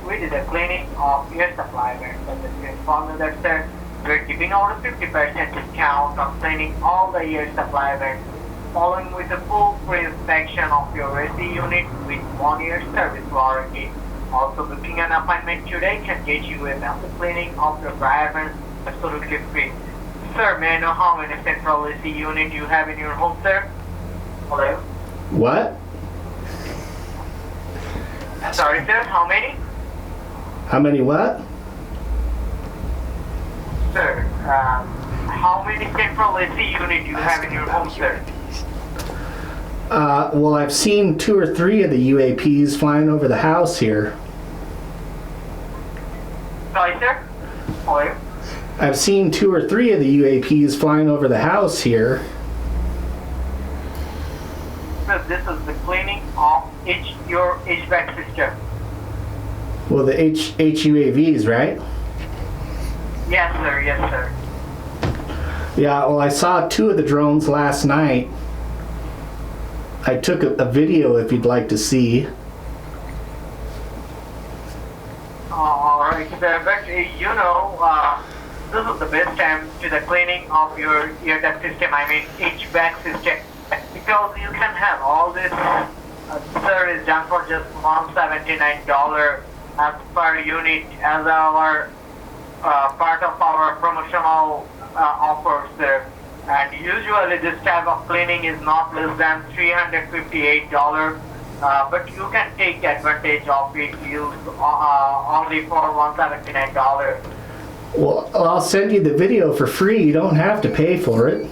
we did a cleaning of air supply vents. And just to inform you that, sir, we're giving out a 50% discount on cleaning all the air supply vents, following with a full free inspection of your AC unit with 1 year service warranty. Also, booking an appointment today can get you a monthly cleaning of your dryer vents absolutely free. Sir, may I know how many central AC unit you have in your home, sir? Hello?
What?
Sorry, sir, how many?
How many what?
Sir, how many central AC unit you have in your home, sir?
Well, I've seen 2 or 3 of the UAPs flying over the house here.
Sorry, sir? Hello?
I've seen 2 or 3 of the UAPs flying over the house here.
Sir, this is the cleaning of your HVAC system.
Well, the HUAVs, right?
Yes, sir, yes, sir.
Yeah, well, I saw 2 of the drones last night. I took a video if you'd like to see.
Alright, sir, but this is the best time to the cleaning of your air duct system, I mean HVAC system, because you can have all this service done for just $179 as per unit as our part of our promotional offers, sir. And usually this type of cleaning is not less than $358, but you can take advantage of it used only for $179.
Well, I'll send you the video for free. You don't have to pay for it.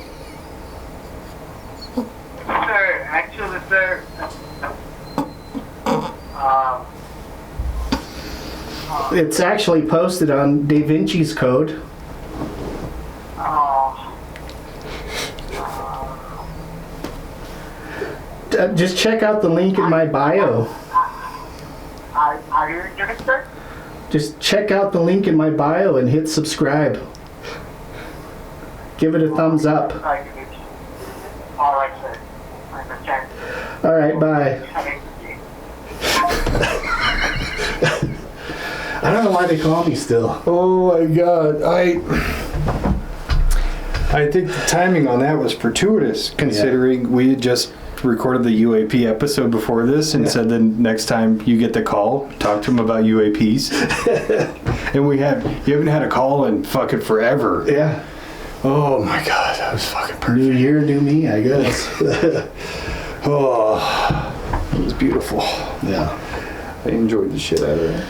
Sir, actually, sir,
It's actually posted on Dave-Inci's code. Just check out the link in my bio.
Are you interested?
Just check out the link in my bio and hit subscribe. Give it a thumbs up.
Alright, sir. I understand.
Alright, bye. I don't know why they call me still.
Oh my God. I think the timing on that was fortuitous, considering we had just recorded the UAP episode before this and said the next time you get the call, talk to them about UAPs. And you haven't had a call in fucking forever.
Yeah.
Oh my God, that was fucking perfect.
New year, new me, I guess.
Oh, it was beautiful.
Yeah.
I enjoyed the shit out of it.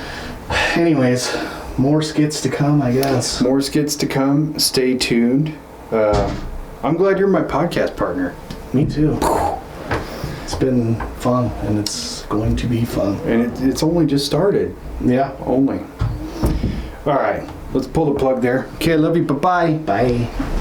Anyways, more skits to come, I guess.
More skits to come. Stay tuned. I'm glad you're my podcast partner.
Me too. It's been fun, and it's going to be fun.
And it's only just started.
Yeah.
Only. All right. Let's pull the plug there. Okay, I love you. Bye-bye.
Bye.